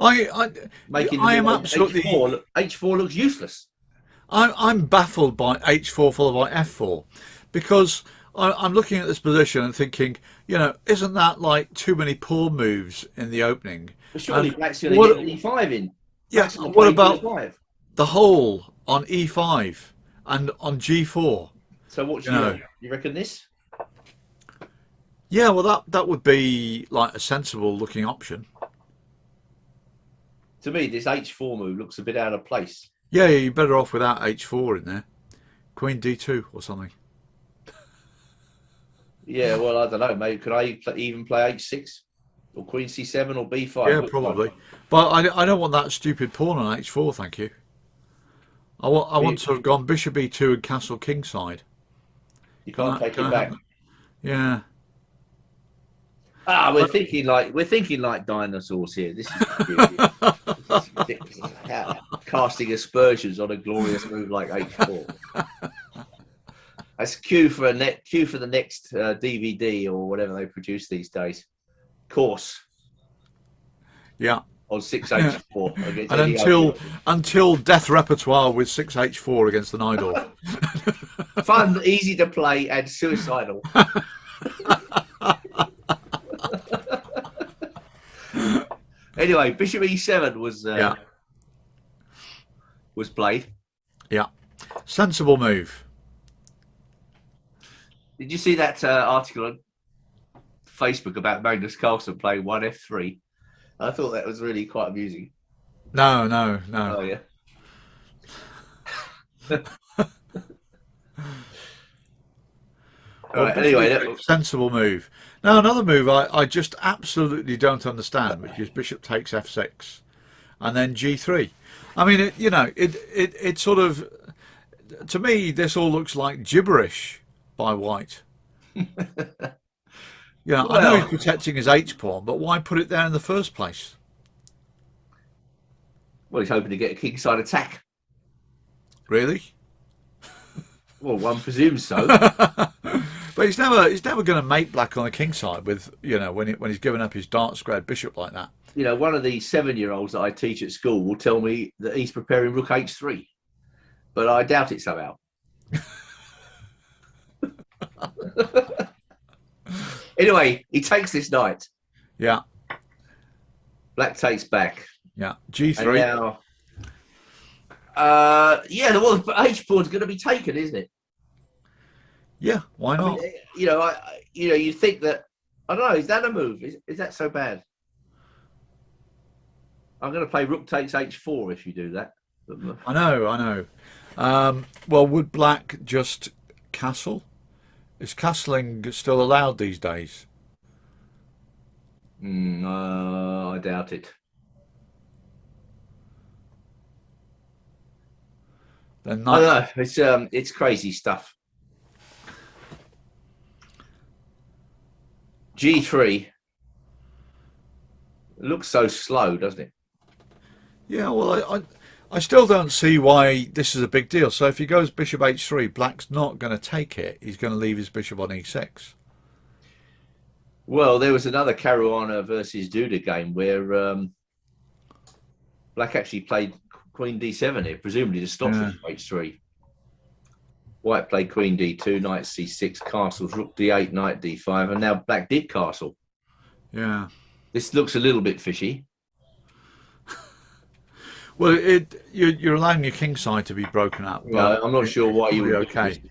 I am absolutely. H4 looks useless. I'm baffled by H4 followed by F4, because I'm looking at this position and thinking, isn't that like too many pawn moves in the opening? But surely And Black's going to what, get an E5 in. yeah, Black's going to what play about D5. the hole on E5 and on G4? So what You do know, you reckon this? yeah, well that would be like a sensible looking option. To me, this H4 move looks a bit out of place. Yeah, you're better off without H4 in there. Queen D2 or something. Yeah, well, I don't know, mate. Could I even play H6 or Queen C7 or B5? Yeah, Which one? probably. But I don't want that stupid pawn on H4, thank you. I want to have gone Bishop E2 and Castle Kingside. You can't take Can it I back. have that? Yeah. Ah, we're thinking like dinosaurs here. This is ridiculous. This is ridiculous. Casting aspersions on a glorious move like H4. That's cue for the next DVD or whatever they produce these days. Course Yeah. on 6H4 against And any until death repertoire with 6H4 against the Najdorf. fun, easy to play, and suicidal. Anyway, Bishop E7 was played. Yeah. Sensible move. Did you see that article on Facebook about Magnus Carlsen playing 1F3? I thought that was really quite amusing. No. Oh yeah. All right. Anyway, sensible move. Now another move I just absolutely don't understand, which is Bishop takes F6, and then G3. I mean, it sort of, to me, this all looks like gibberish by White. Yeah, I know he's protecting his H pawn, but why put it there in the first place? well, he's hoping to get a kingside attack. Really? Well, one presumes so. But he's never going to make black on the king side with when he's given up his dark squared bishop like that. One of the 7-year-olds that I teach at school will tell me that he's preparing rook H3, but I doubt it somehow. Anyway, he takes this knight. Yeah. Black takes back. Yeah. G3. And now, the H pawn's going to be taken, isn't it? Yeah. Why not? I mean, you think that, I don't know. Is that a move? Is that so bad? I'm going to play rook takes H4 if you do that. I know. Well, would black just castle? Is castling still allowed these days? I doubt it. Then I don't know. It's crazy stuff. G3 looks so slow, doesn't it? Yeah, well, I still don't see why this is a big deal. So if he goes bishop H3, black's not going to take it. He's going to leave his bishop on E6. Well, there was another Caruana versus Duda game where black actually played Queen D7 here, presumably to stop bishop H3. White played Queen D2, Knight C6, castles, Rook D8, Knight D5, and now black did castle. Yeah. This looks a little bit fishy. Well, you're allowing your king side to be broken up. No, I'm not sure why you would. Okay.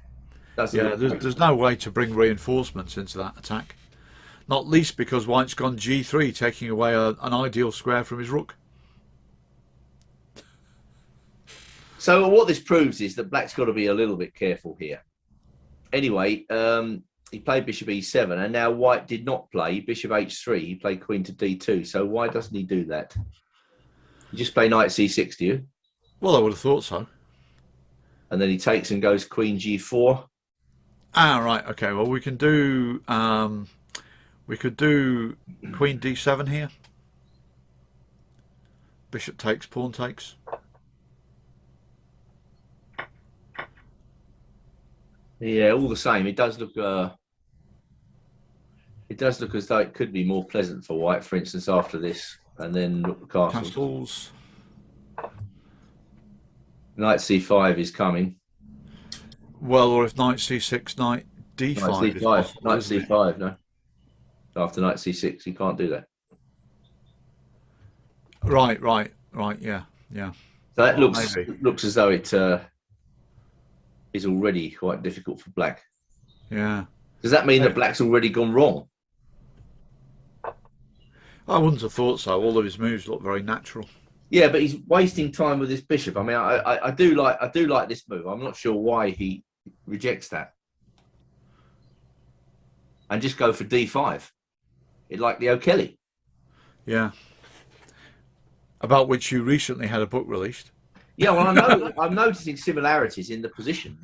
Yeah, there's no way to bring reinforcements into that attack. Not least because White's gone G3, taking away an ideal square from his rook. So what this proves is that black's got to be a little bit careful here. Anyway, he played bishop E7, and now white did not play bishop H3. He played queen to D2. So why doesn't he do that? You just play knight C6, do you? Well, I would have thought so. And then he takes and goes queen G4. Ah, right. Okay. Well, we can do. We could do queen D7 here. Bishop takes, pawn takes. Yeah, all the same, it does look. It does look as though it could be more pleasant for white, for instance, after this, and then look the castles. Castles. Knight C5 is coming. Well, or if knight C6, knight d5 is c5. possible, Knight isn't it? c5. No, after knight c6, you can't do that. Right, right, right. Yeah, yeah. So that Well, looks maybe. looks as though it is already quite difficult for black. Yeah. Does that mean that black's already gone wrong? I wouldn't have thought so. All of his moves look very natural. Yeah, but he's wasting time with his bishop. I mean, I do like this move. I'm not sure why he rejects that and just go for d5. It like the O'Kelly. Yeah. About which you recently had a book released. Yeah, well, I know I'm noticing similarities in the position.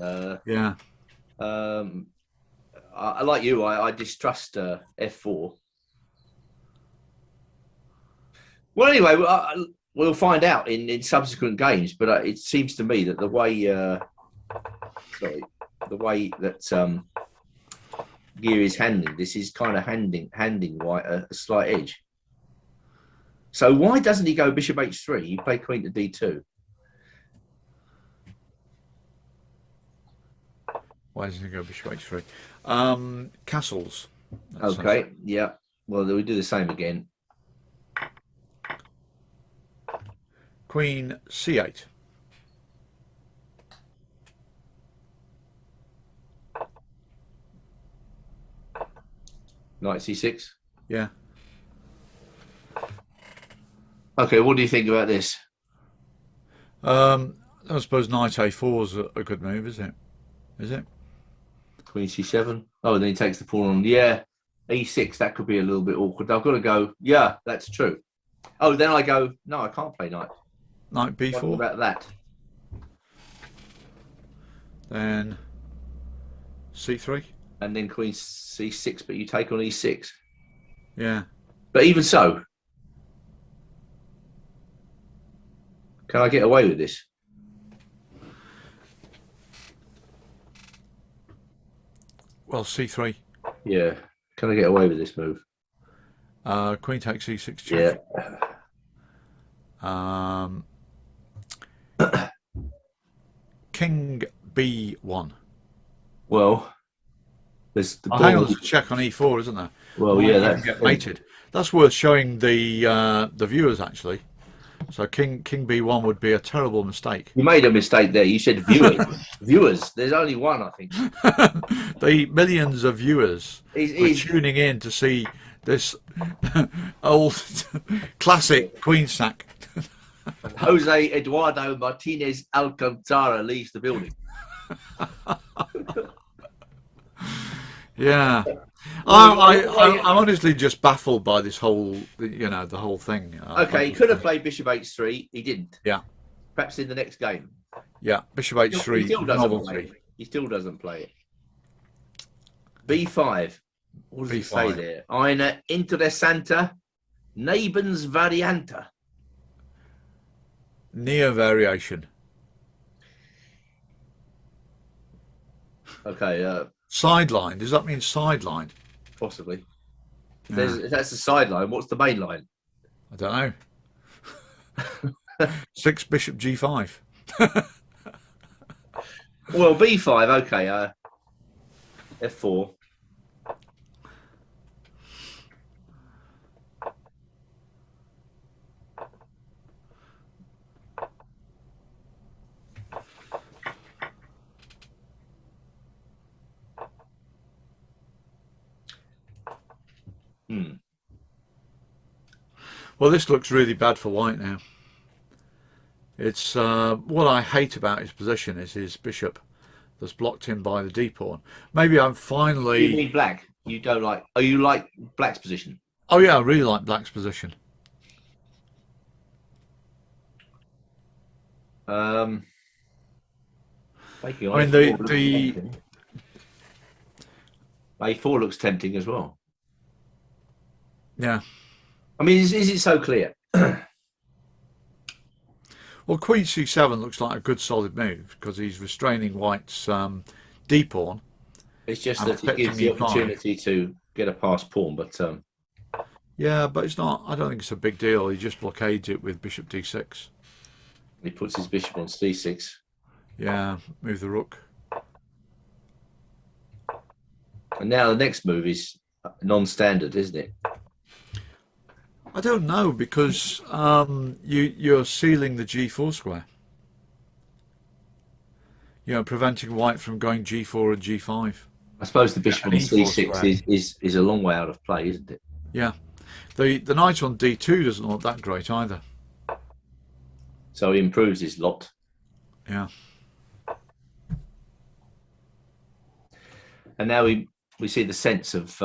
Yeah. I like you. I distrust f4. Well, anyway, we'll find out in subsequent games. But it seems to me that the way that Gear is handling this is kind of handing White a slight edge. So why doesn't he go bishop h3? You play queen to d2. Why doesn't he go bishop h3? Castles. Okay, yeah. Well, we do the same again. Queen c8. Knight c6. Yeah. Okay, what do you think about this? I suppose knight a4 is a good move, is it? Is it? Queen c7. Oh, then he takes the pawn on. Yeah, e6. That could be a little bit awkward. I've got to go. Yeah, that's true. Oh, then I go. No, I can't play knight. Knight b4. What about that? Then c3. And then queen c6, but you take on e6. Yeah. But even so, can I get away with this? Well, c3. Yeah. Can I get away with this move? Queen takes e6 check. Yeah. King b1. Well, there's the hang on, there's a check on e4, isn't there? Well, yeah, that's get mated. That's worth showing the viewers actually. So King b1 would be a terrible mistake. You made a mistake there. You said viewers. Viewers. There's only one, I think. The millions of viewers are tuning in to see this old classic queen sack. Jose Eduardo Martinez Alcantara leaves the building. Yeah. I'm honestly just baffled by this whole, the whole thing. Okay, he could have played bishop h3. He didn't. Yeah. Perhaps in the next game. Yeah, bishop h3. He still doesn't play it. He still doesn't play it. b5. What does it say there? Eine interessante Nebensvariante. Near variation. Okay. Sideline. Does that mean sideline? Possibly. Yeah. If that's the sideline, what's the main line? I don't know. 6 bishop g5. Well, b5. Okay. f4. Well, this looks really bad for White now. It's what I hate about his position is his bishop that's blocked him by the d pawn. Maybe I'm finally. You mean black? You don't like? Oh, you like black's position? Oh yeah, I really like black's position. I mean the a4 looks tempting as well. Yeah. I mean, is it so clear? Well, queen c7 looks like a good solid move because he's restraining White's d pawn. It's just that it gives the opportunity to get a passed pawn, but yeah, but it's not. I don't think it's a big deal. He just blockades it with bishop d6. He puts his bishop on c6. Yeah, move the rook. And now the next move is non-standard, isn't it? I don't know, because you're sealing the G4 square. Preventing white from going G4 and G5. I suppose the bishop An on E4 C6 square. is a long way out of play, isn't it? Yeah. The knight on D2 doesn't look that great either. So he improves his lot. Yeah. And now we see the sense of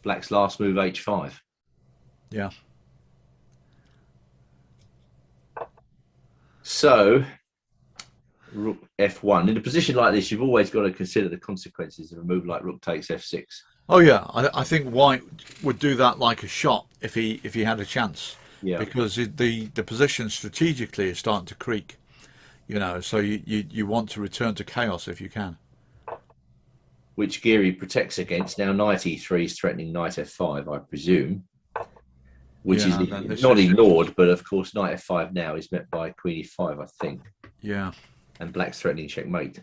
Black's last move, H5. Yeah. So Rook F1. In a position like this, you've always got to consider the consequences of a move like Rook takes F6. Oh yeah, I think White would do that like a shot if he had a chance. Yeah. Because the position strategically is starting to creak. So you want to return to chaos if you can. Which Geary protects against. Now knight E3 is threatening knight F5, I presume. Which is not ignored, but of course knight F5 now is met by queen E5, I think. Yeah. And Black's threatening checkmate.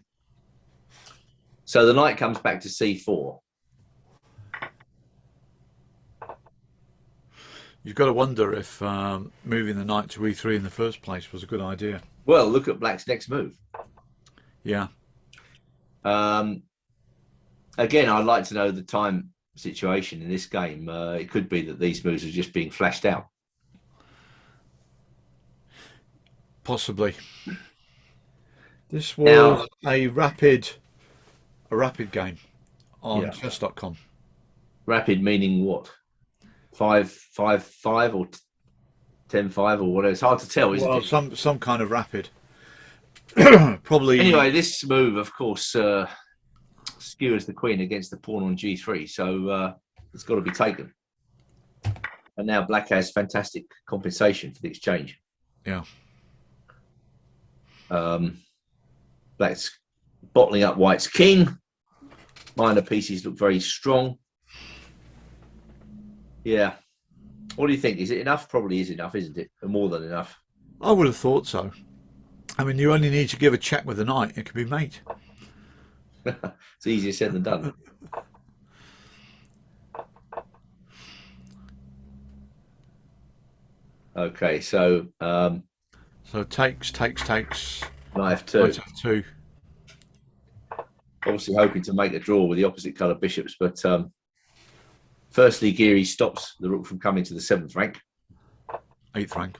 So the knight comes back to C4. You've got to wonder if moving the knight to E3 in the first place was a good idea. Well, look at Black's next move. Yeah. Again, I'd like to know the time situation in this game. It could be that these moves are just being flashed out. Possibly. This was a rapid game on chess.com. Rapid meaning what? 5-5-5 or 10-5 or whatever. It's hard to tell, isn't it? Well, some kind of rapid. Probably. Anyway, this move, of course, skewers the queen against the pawn on G3, so it's got to be taken. And now Black has fantastic compensation for the exchange. Yeah. Black's bottling up White's king. Minor pieces look very strong. Yeah. What do you think? Is it enough? Probably is enough, isn't it? More than enough. I would have thought so. I mean, you only need to give a check with the knight. It can be mate. It's easier said than done. Okay, so so takes. Knight F2. Knight F2. Obviously hoping to make a draw with the opposite colour bishops, but firstly, Geary stops the rook from coming to the 7th rank. 8th rank.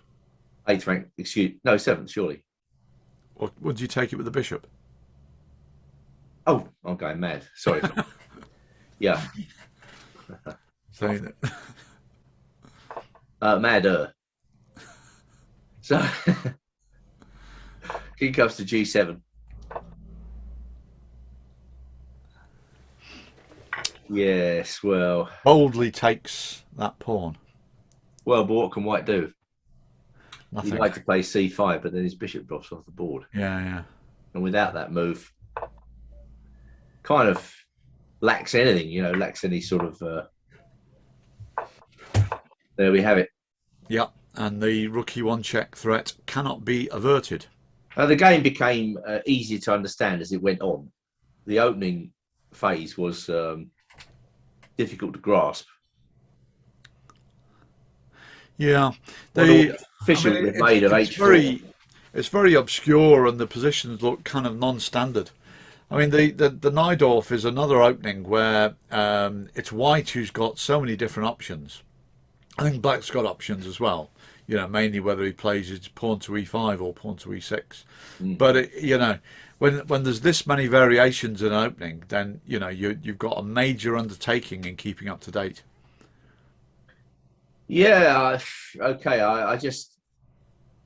8th rank, no, 7th, surely. Or would you take it with the bishop? Oh, I'm going mad. Sorry. Yeah. Saying that. Madder. So, king comes to G7. Yes, well. Boldly takes that pawn. Well, but what can White do? Nothing. He'd like to play C5, but then his bishop drops off the board. Yeah. And without that move, kind of lacks anything, lacks any sort of... There we have it. Yeah, and the rook E1 check threat cannot be averted. The game became easier to understand as it went on. The opening phase was difficult to grasp. Yeah, made of H4. It's very obscure, and the positions look kind of non-standard. I mean, the Najdorf is another opening where it's White who's got so many different options. I think Black's got options as well. Mainly whether he plays his pawn to E5 or pawn to E6. But when there's this many variations in an opening, then you've got a major undertaking in keeping up to date. Yeah, okay. I just,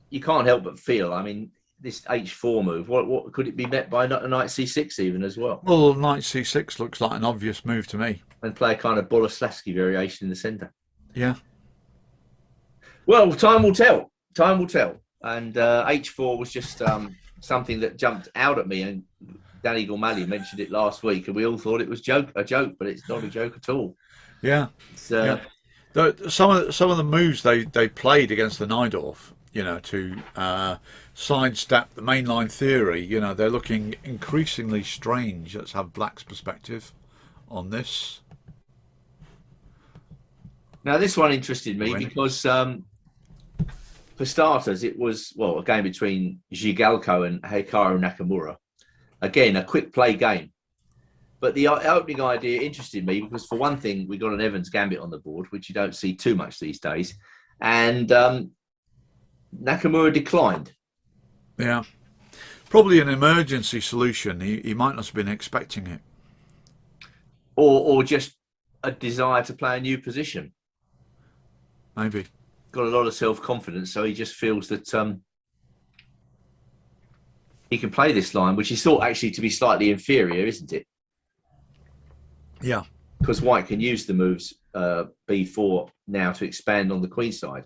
you can't help but feel. I mean, this H4 move. What could it be met by? Not a knight C6 even as well. Well, knight C6 looks like an obvious move to me. And play a kind of Boleslavsky variation in the centre. Yeah. Well, time will tell. Time will tell. And H4 was just something that jumped out at me. And Danny Gormali mentioned it last week, and we all thought it was a joke, but it's not a joke at all. Yeah. Some of the moves they played against the Najdorf, to sidestep the mainline theory, they're looking increasingly strange. Let's have Black's perspective. on this. Now, this one interested me because, for starters, it was, well, a game between Jigalko and Hikaru Nakamura. Again, a quick play game. But the opening idea interested me because, for one thing, we got an Evans Gambit on the board, which you don't see too much these days. And Nakamura declined. Yeah. Probably an emergency solution. He might not have been expecting it. Or just a desire to play a new position. Maybe. Got a lot of self-confidence, so he just feels that he can play this line, which is thought actually to be slightly inferior, isn't it? Yeah. Because White can use the moves B4 now to expand on the queen side.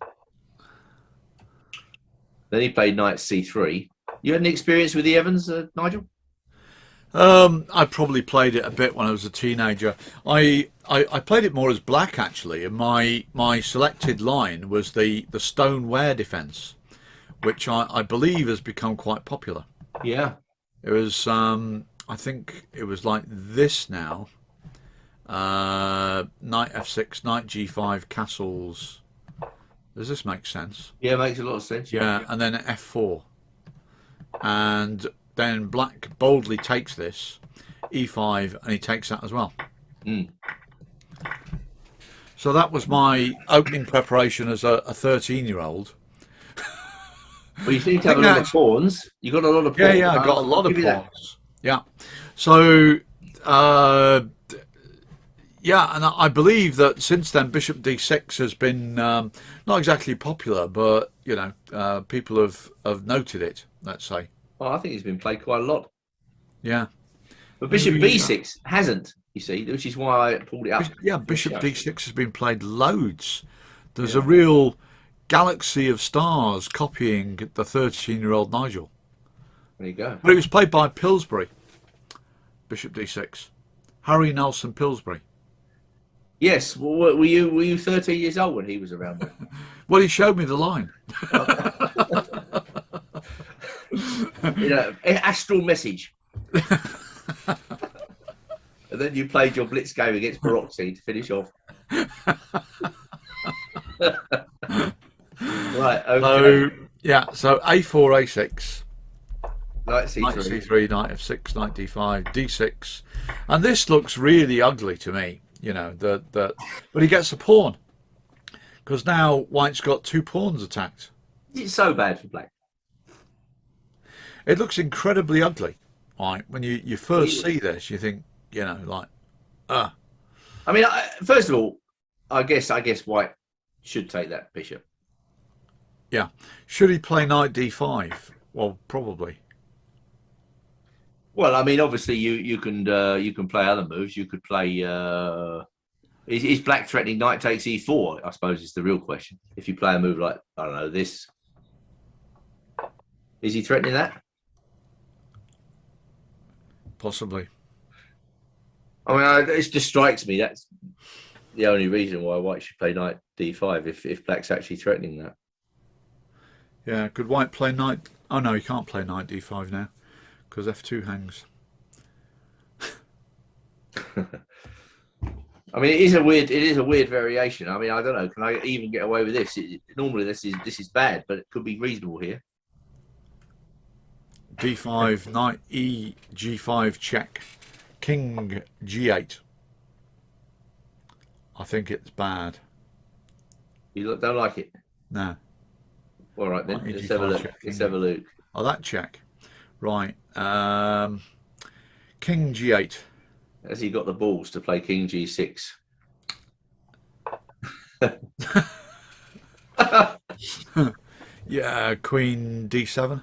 Then he played knight C3. You had any experience with the Evans, Nigel? I probably played it a bit when I was a teenager. I played it more as black, actually, and my selected line was the stoneware defence, which I believe has become quite popular. Yeah. It was, I think it was like this now. Knight F6, Knight G5, castles. Does this make sense? Yeah, it makes a lot of sense. Yeah, and then F4. And then black boldly takes this, E5, and he takes that as well. Mm. So that was my opening preparation as a 13-year-old. Well, you seem to have a lot of pawns. You got a lot of pawns. Yeah, I got a lot of pawns. Yeah. So, yeah, and I believe that since then Bishop D6 has been not exactly popular, but you know, people have noted it. Let's say. Well, I think it's been played quite a lot. Yeah. But Bishop B6 hasn't, you see, which is why I pulled it up. Yeah, Bishop D6 has been played loads. There's a real galaxy of stars copying the 13-year-old Nigel. There you go. But it was played by Pillsbury, Bishop D6. Harry Nelson Pillsbury. Yes. Well, were you 13 years old when he was around there? Well, he showed me the line. You know, astral message. And then you played your blitz game against Baroxy to finish off. Right. Okay. So yeah. So A4, A6. Knight C3. Knight C3, Knight F6, Knight D5, D6, and this looks really ugly to me. You know but he gets a pawn because now White's got 2 pawns attacked. Is it so bad for black? It looks incredibly ugly. Right, when you first see this, you think, you know, like, I mean, first of all, I guess White should take that bishop. Yeah. Should he play Knight D5? Well, probably. Well, I mean, obviously you can play other moves. You could play. Is black threatening knight takes E4? I suppose is the real question. If you play a move like, I don't know, this, is he threatening that? Possibly. I mean, it just strikes me that's the only reason why White should play knight D5 if black's actually threatening that. Yeah. Could White play knight? Oh no, he can't play knight D5 now because F2 hangs. I mean, it is a weird variation. I mean, I don't know. Can I even get away with this? Normally, this is bad, but it could be reasonable here. D5, knight E, G5 check, king G8. I think it's bad. You don't like it? No. All right then. Knight Let's E5 have a look. check, Let's have a look. Oh, that check. Right. King G8. Has he got the balls to play king G6? Yeah, queen D7.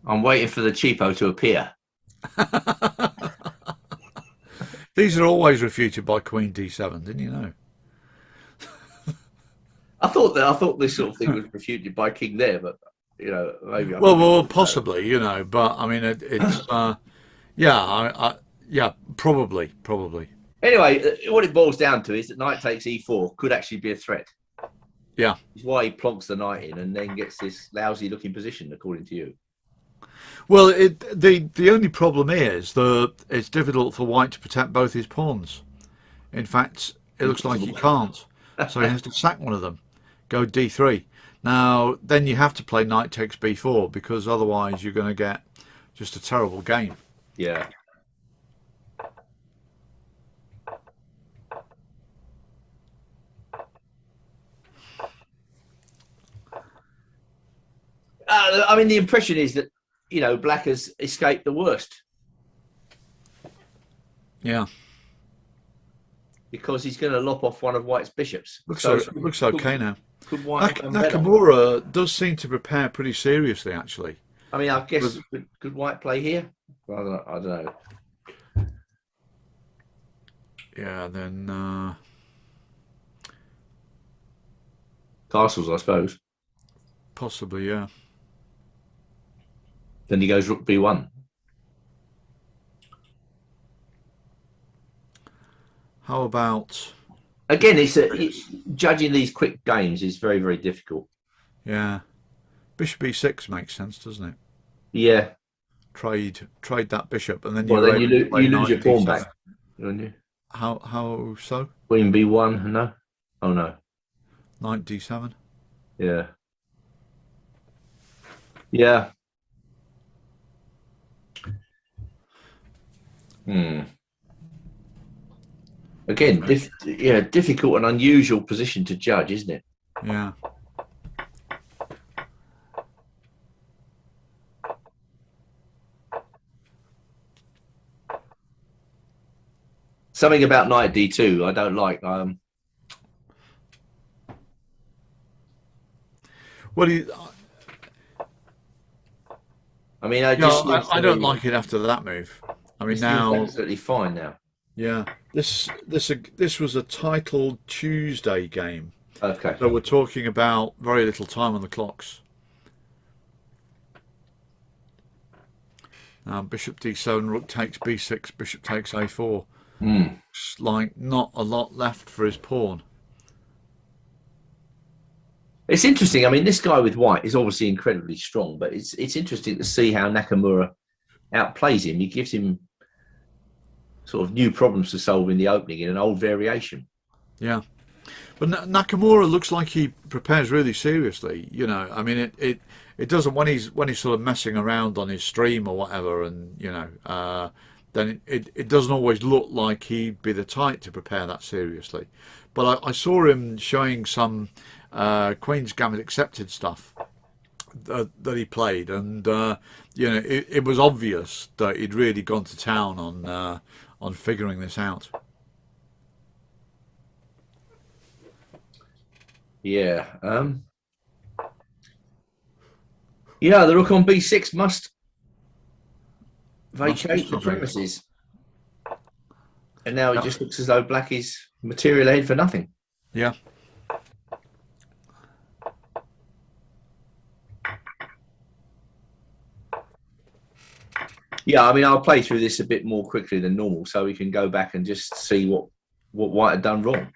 I'm waiting for the cheapo to appear. These are always refuted by queen D7, didn't you know? I thought this sort of thing was refuted by king there, but you know, maybe. Well, possibly, you know, but I mean, it's yeah, probably. Anyway, what it boils down to is that knight takes E4 could actually be a threat. Yeah. It's why he plonks the knight in and then gets this lousy looking position, according to you. Well, the only problem is that it's difficult for White to protect both his pawns. In fact, it looks like he can't, so he has to sack one of them, go d3. Now, then you have to play knight takes b4 because otherwise you're going to get just a terrible game. Yeah. I mean, the impression is that, you know, black has escaped the worst. Yeah. Because he's going to lop off one of White's bishops. Looks okay now. Could White have done better? Nakamura does seem to prepare pretty seriously, actually. I mean, I guess, could White play here? I don't know. Yeah, then... Castles, I suppose. Possibly, yeah. Then he goes rook b1. How about... Again, judging these quick games is very, very difficult. Yeah. Bishop e6 makes sense, doesn't it? Yeah. Trade that bishop, and then you lose your pawn back, don't you? How so? Queen b1, no? Oh no. Knight d7. Yeah. Yeah. Again, difficult and unusual position to judge, isn't it? Yeah. Something about knight d2 I don't like. Well, I mean, I don't like it after that move. I mean, now absolutely fine now. Yeah, this was a titled Tuesday game. Okay. So we're talking about very little time on the clocks. Bishop d7, rook takes b6, bishop takes a4. It's like not a lot left for his pawn. It's interesting. I mean, this guy with White is obviously incredibly strong, but it's interesting to see how Nakamura outplays him. He gives him sort of new problems to solve in the opening in an old variation. Yeah, but Nakamura looks like he prepares really seriously. You know, I mean, it doesn't when he's sort of messing around on his stream or whatever, and you know, then it doesn't always look like he'd be the type to prepare that seriously. But I saw him showing some Queen's Gambit accepted stuff that he played, and you know, it was obvious that he'd really gone to town on figuring this out. Yeah. Yeah, the rook on b6 must vacate the premises. And now it just looks as though black is material ahead for nothing. Yeah. Yeah, I mean, I'll play through this a bit more quickly than normal so we can go back and just see what White had done wrong.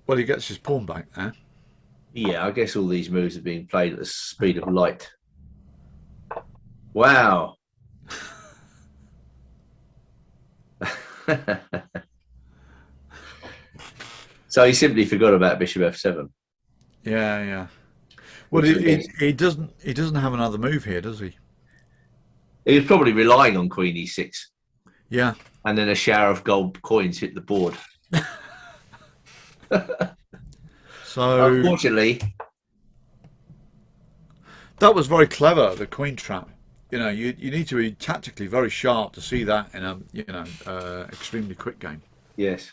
Well, he gets his pawn back there. Yeah, I guess all these moves are being played at the speed of light. Wow. So he simply forgot about bishop f7. Yeah, yeah. Well, he doesn't have another move here, does he? He was probably relying on queen e6. Yeah. And then a shower of gold coins hit the board. So unfortunately, that was very clever, the queen trap. You know, you need to be tactically very sharp to see that in a extremely quick game. Yes.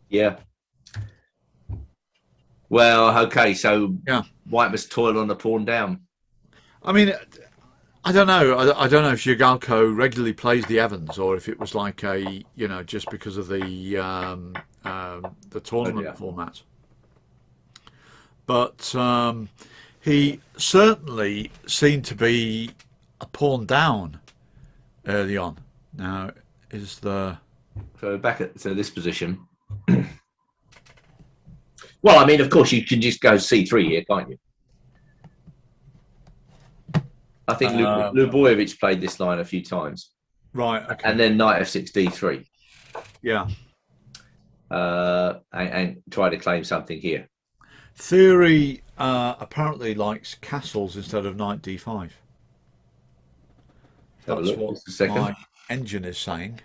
Yeah. Well, okay, so yeah, White must toil on the pawn down. I mean, I don't know. I don't know if Yagalko regularly plays the Evans or if it was like a, you know, just because of the tournament format. But he certainly seemed to be a pawn down early on. Now is the so back at this position. Well, I mean, of course, you can just go C3 here, can't you? I think Lubojevic played this line a few times. Right. Okay. And then knight f6 d3. Yeah. And try to claim something here. Theory apparently likes castles instead of knight d5. That's what my engine is saying.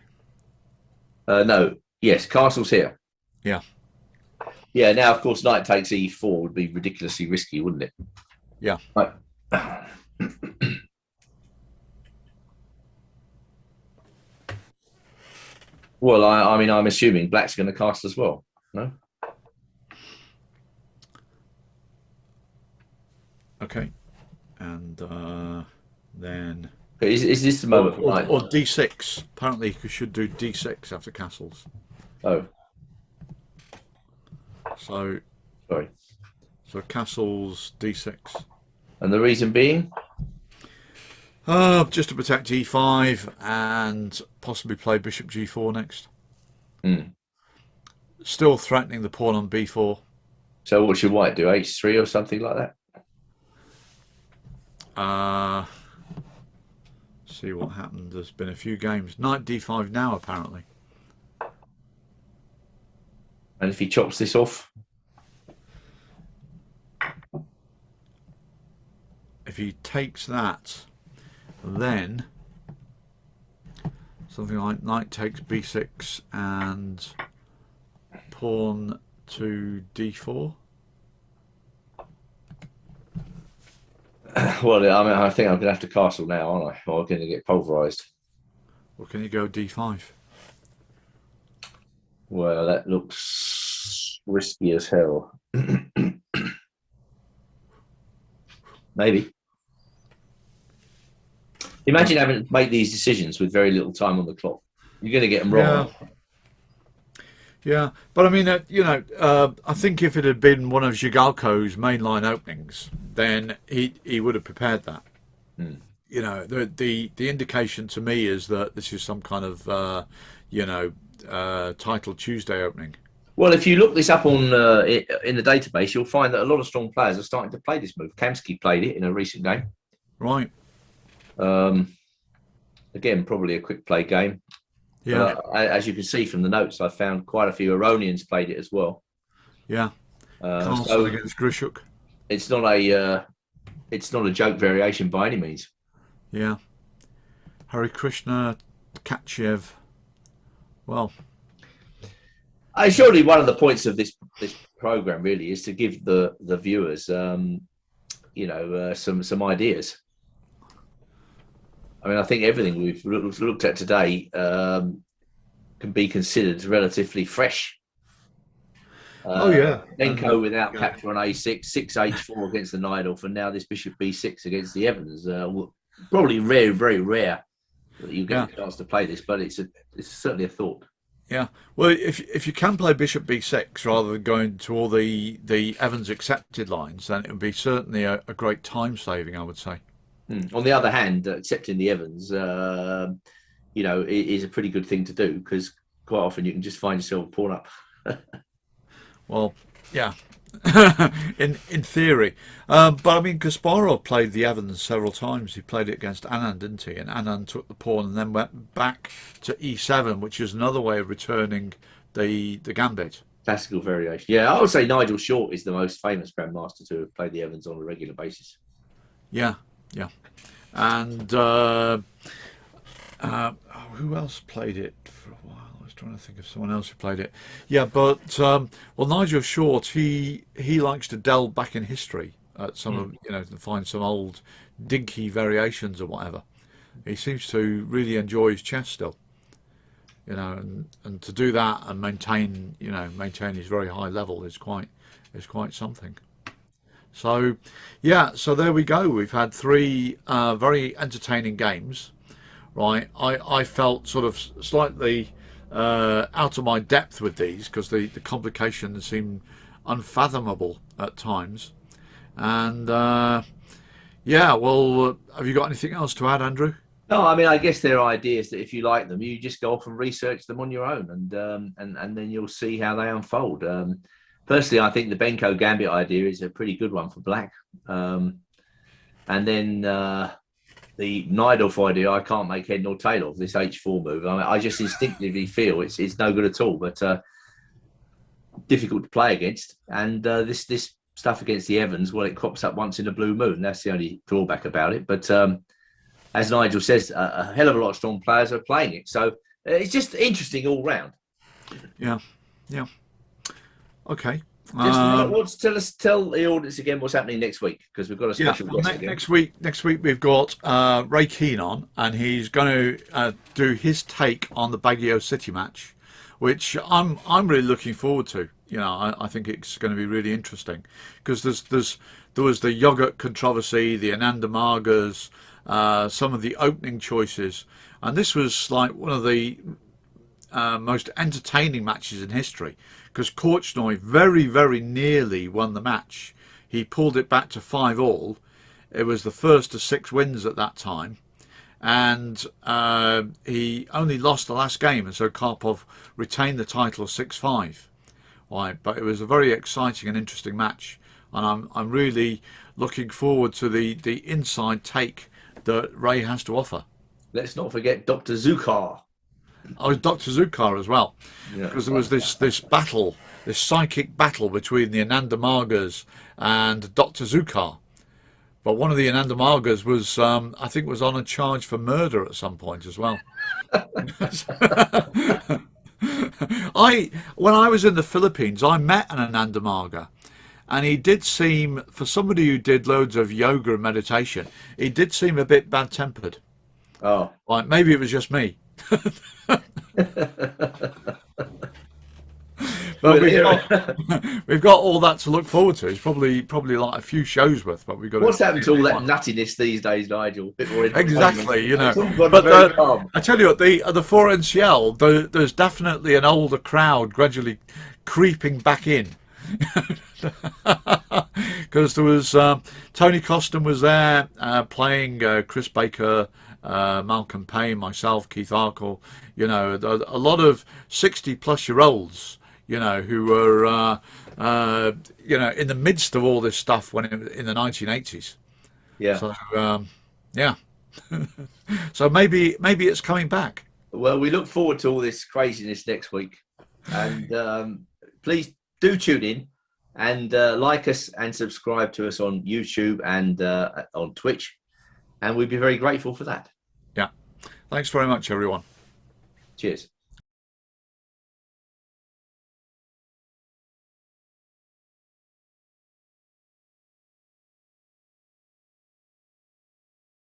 No. Yes, castle's here. Yeah. Yeah, now, of course, knight takes e4 would be ridiculously risky, wouldn't it? Yeah. Right. Well, I mean, I'm assuming black's going to cast as well, no? Okay. And then... Is this the moment for knight? Or d6. Apparently you should do d6 after castles. Oh. So... Sorry. So castles, d6. And the reason being? Just to protect e5 and possibly play bishop g4 next. Still threatening the pawn on b4. So what should white do? h3 or something like that? See what happened. There's been a few games. Knight d5 now, apparently. And if he chops this off? If he takes that, then something like knight takes b6 and pawn to d4. Well, I mean, I think I'm going to have to castle now, aren't I? Or I'm going to get pulverised. Or can you go d5? Well, that looks risky as hell. Maybe. Imagine having to make these decisions with very little time on the clock. You're going to get them wrong. Yeah, but I mean, I think if it had been one of Zhigalko's mainline openings, then he would have prepared that. You know, the indication to me is that this is some kind of title Tuesday opening. Well, if you look this up on in the database, you'll find that a lot of strong players are starting to play this move. Kamsky played it in a recent game. Right. Again, probably a quick play game. Yeah. As you can see from the notes, I found quite a few Iranians played it as well. Yeah. So against Grishuk. It's not a joke variation by any means. Yeah. Hari Krishna, Tkachev. Well, surely one of the points of this program really is to give the viewers, some ideas. I mean, I think everything we've looked at today can be considered relatively fresh. Benko without capture on a6, 6h4 against the Najdorf, and now this bishop b6 against the Evans. Probably very, very rare that you get a chance to play this, but it's certainly a thought. Yeah, well, if you can play bishop b6 rather than going to all the Evans accepted lines, then it would be certainly a great time saving, I would say. On the other hand, accepting the Evans, is a pretty good thing to do because quite often you can just find yourself a pawn up. Well, yeah, in theory. But I mean, Kasparov played the Evans several times. He played it against Anand, didn't he? And Anand took the pawn and then went back to e7, which is another way of returning the Gambit. Classical variation. Yeah, I would say Nigel Short is the most famous grandmaster to have played the Evans on a regular basis. Yeah. And who else played it for a while? I was trying to think of someone else who played it. Yeah, but Nigel Short, he likes to delve back in history at some of to find some old dinky variations or whatever. He seems to really enjoy his chess still, and to do that and maintain his very high level is quite something. So, so there we go. We've had three very entertaining games, right? I felt sort of slightly out of my depth with these because the complications seem unfathomable at times. And, well, have you got anything else to add, Andrew? No, I mean, I guess there are ideas that if you like them, you just go off and research them on your own and then you'll see how they unfold. personally, I think the Benko Gambit idea is a pretty good one for black. And then the Najdorf idea, I can't make head nor tail of this H4 move. I mean, I just instinctively feel it's no good at all, but difficult to play against. And this stuff against the Evans, well, it crops up once in a blue moon. That's the only drawback about it. But as Nigel says, a hell of a lot of strong players are playing it. So it's just interesting all round. Yeah. Okay. Tell the audience again what's happening next week, because we've got a special guest again. Next week we've got Ray Keane on, and he's going to do his take on the Baguio City match, which I'm really looking forward to. You know, I think it's going to be really interesting, because there was the yogurt controversy, the Ananda Margas, some of the opening choices, and this was like one of the most entertaining matches in history, because Korchnoi very, very nearly won the match. He pulled it back to 5-all. It was the first of 6 wins at that time, and he only lost the last game, and so Karpov retained the title 6-5. Right, but it was a very exciting and interesting match, and I'm really looking forward to the inside take that Ray has to offer. Let's not forget Dr. Zukar. Oh, Dr. Zukar as well, because there was this battle, this psychic battle between the Ananda Margas and Dr. Zukar. But one of the Ananda Margas was, I think, was on a charge for murder at some point as well. When I was in the Philippines, I met an Ananda Marga, and he did seem, for somebody who did loads of yoga and meditation, he did seem a bit bad-tempered. Oh, like maybe it was just me. But we've got all that to look forward to. It's probably like a few shows worth, but we've got. What's happened to all that nuttiness these days, Nigel? Exactly, you know. But I tell you what, the 4 NCL, there's definitely an older crowd gradually creeping back in, because there was Tony Costin was there playing Chris Baker, Malcolm Payne, myself, Keith Arkle, you know, a lot of 60-plus-year-olds, you know, who were, you know, in the midst of all this stuff in the 1980s. Yeah. So, yeah. So maybe it's coming back. Well, we look forward to all this craziness next week, and please do tune in and like us and subscribe to us on YouTube and on Twitch. And we'd be very grateful for that. Yeah. Thanks very much, everyone. Cheers.